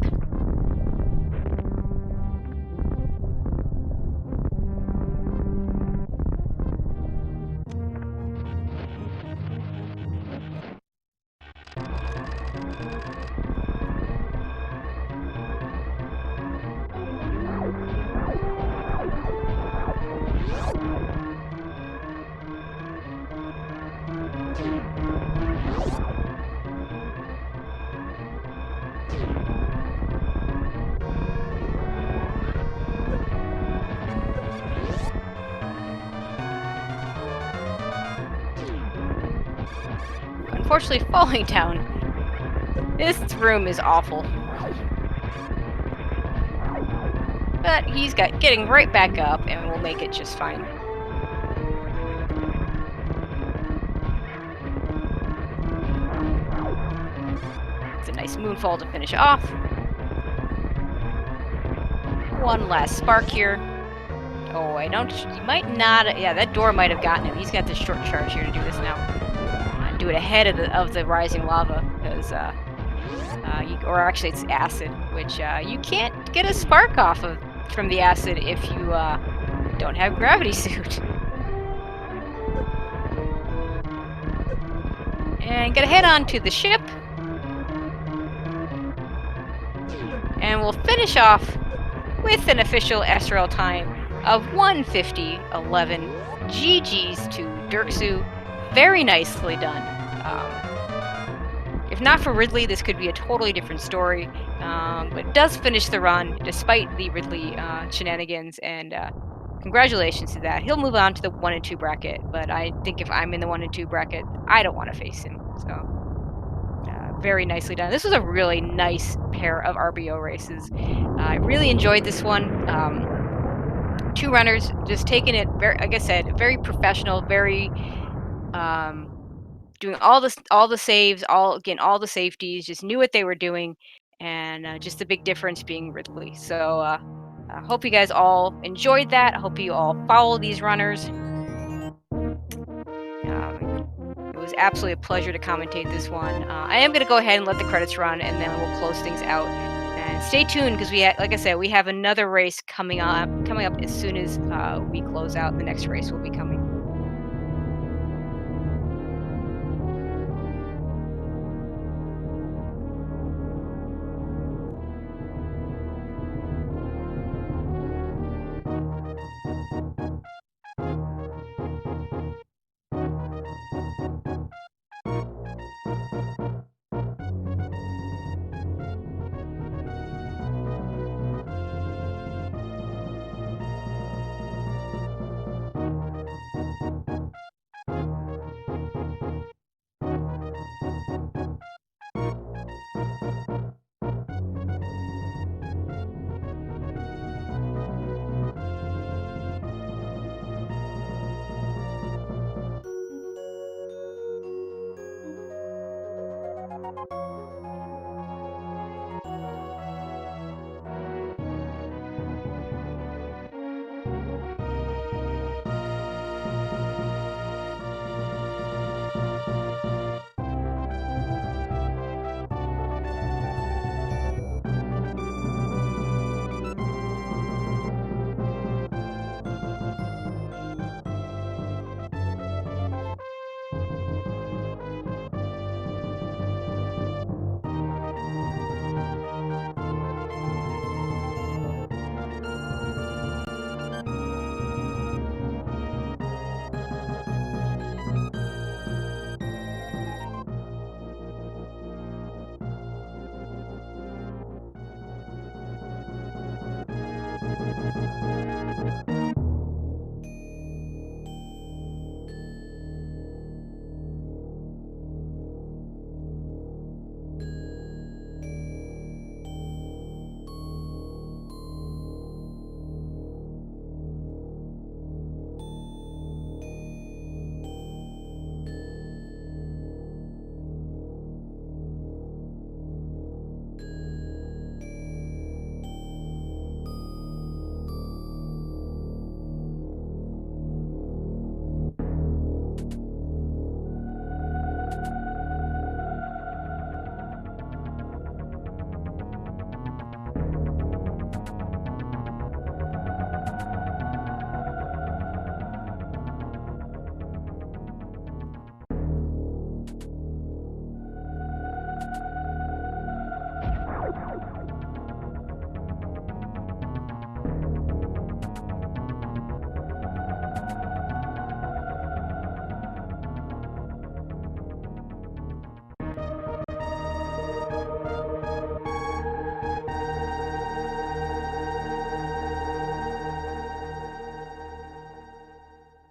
Unfortunately, falling down. This room is awful. But he's getting right back up, and we'll make it just fine. It's a nice moonfall to finish off. One last spark here. Oh, he might not, yeah, that door might have gotten him. He's got the short charge here to do this now. Do it ahead of the rising lava, because, or actually it's acid, which, you can't get a spark off of from the acid if you, don't have gravity suit. And gonna head on to the ship. And we'll finish off with an official SRL time of 1:50:11. GG's to Derxu. Very nicely done. If not for Ridley, this could be a totally different story. But it does finish the run despite the Ridley shenanigans, and congratulations to that. He'll move on to the 1 and 2 bracket, but I think if I'm in the 1 and 2 bracket, I don't want to face him. So very nicely done. This was a really nice pair of RBO races. I really enjoyed this one. Two runners just taking it very, like I said, very professional, very doing all the saves, all the safeties, just knew what they were doing, and just the big difference being Ridley. So I hope you guys all enjoyed that. I hope you all follow these runners. It was absolutely a pleasure to commentate this one. I am going to go ahead and let the credits run, and then we'll close things out. And stay tuned, because like I said, we have another race coming up as soon as we close out. The next race will be coming.